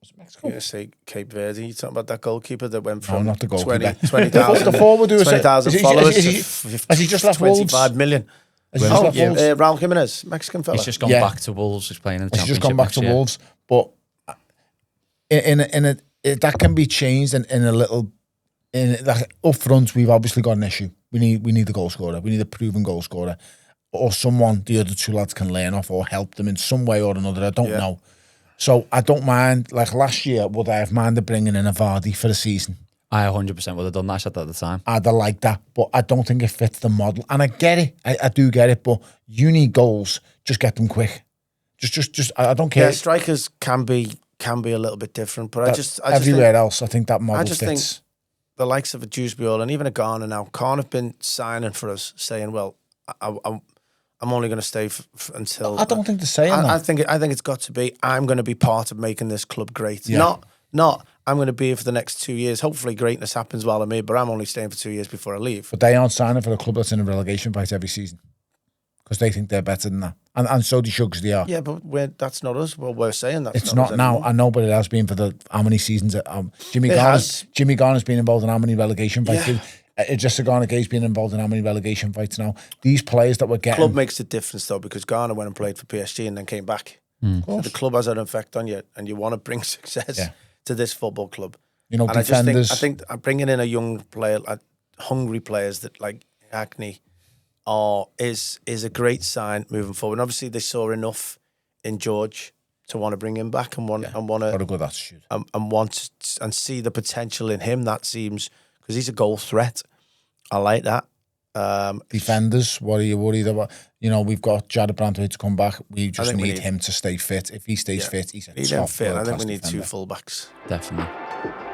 [SPEAKER 2] Was it Mexico?
[SPEAKER 1] You're going to say Cape Verde. You're talking about that goalkeeper that went from
[SPEAKER 2] not the goalkeeper.
[SPEAKER 1] 20,000
[SPEAKER 2] The forward who was...
[SPEAKER 1] 20,000 followers
[SPEAKER 2] Has he just left Wolves?
[SPEAKER 1] 25 million.
[SPEAKER 2] Has he just left Wolves?
[SPEAKER 1] Raul Jimenez, Mexican fella.
[SPEAKER 3] He's just gone back to Wolves. He's playing in the
[SPEAKER 2] He's
[SPEAKER 3] Championship.
[SPEAKER 2] just gone back to Wolves. But that can be changed in a little... up front, we've obviously got an issue. We need the goal scorer. We need a proven goal scorer. Or someone the other two lads can learn off or help them in some way or another. I don't know. So I don't mind. Like last year, would I have minded bringing in a Vardy for a season?
[SPEAKER 3] I 100% would have done that. I said that at the time.
[SPEAKER 2] I'd have liked that, but I don't think it fits the model. And I get it. I do get it, but you need goals. Just get them quick. Just I don't care.
[SPEAKER 1] Yeah, strikers can be a little bit different, but I just
[SPEAKER 2] everywhere
[SPEAKER 1] think,
[SPEAKER 2] else, I think that model
[SPEAKER 1] I just
[SPEAKER 2] fits.
[SPEAKER 1] think the likes of a Dewsbury and even a Garner now can't have been signing for us, saying, "Well, I'm only going to stay until."
[SPEAKER 2] I don't think they're saying that.
[SPEAKER 1] I think it's got to be. I'm going to be part of making this club great.
[SPEAKER 2] Yeah.
[SPEAKER 1] Not. I'm going to be here for the next 2 years. Hopefully, greatness happens while I'm here, but I'm only staying for 2 years before I leave.
[SPEAKER 2] But they aren't signing for a club that's in a relegation fight every season because they think they're better than that, and so do Shugs. They are.
[SPEAKER 1] Yeah, but that's not us. Well, we're saying that
[SPEAKER 2] It's not now.
[SPEAKER 1] anymore.
[SPEAKER 2] I know, but it has been for how many seasons? Jimmy Garner's been involved in how many relegation fights?
[SPEAKER 1] Yeah.
[SPEAKER 2] Jessica Garner-Gay's been involved in how many relegation fights now? These players that we're getting...
[SPEAKER 1] Club makes a difference, though, because Garner went and played for PSG and then came back. So the club has an effect on you, and you want to bring success to this football club.
[SPEAKER 2] You know,
[SPEAKER 1] and
[SPEAKER 2] defenders...
[SPEAKER 1] I think bringing in a young player, hungry players that like Hackney is a great sign moving forward. And obviously, they saw enough in George to want to bring him back and want to
[SPEAKER 2] got a good attitude
[SPEAKER 1] and see the potential in him. That seems, because he's a goal threat. I like that.
[SPEAKER 2] Defenders, what are you worried about? You know, we've got Jared Brantwaite to come back. We just need him to stay fit. If he stays fit, he's a top
[SPEAKER 1] fit. I think we need
[SPEAKER 2] defender.
[SPEAKER 1] 2 fullbacks.
[SPEAKER 3] Definitely.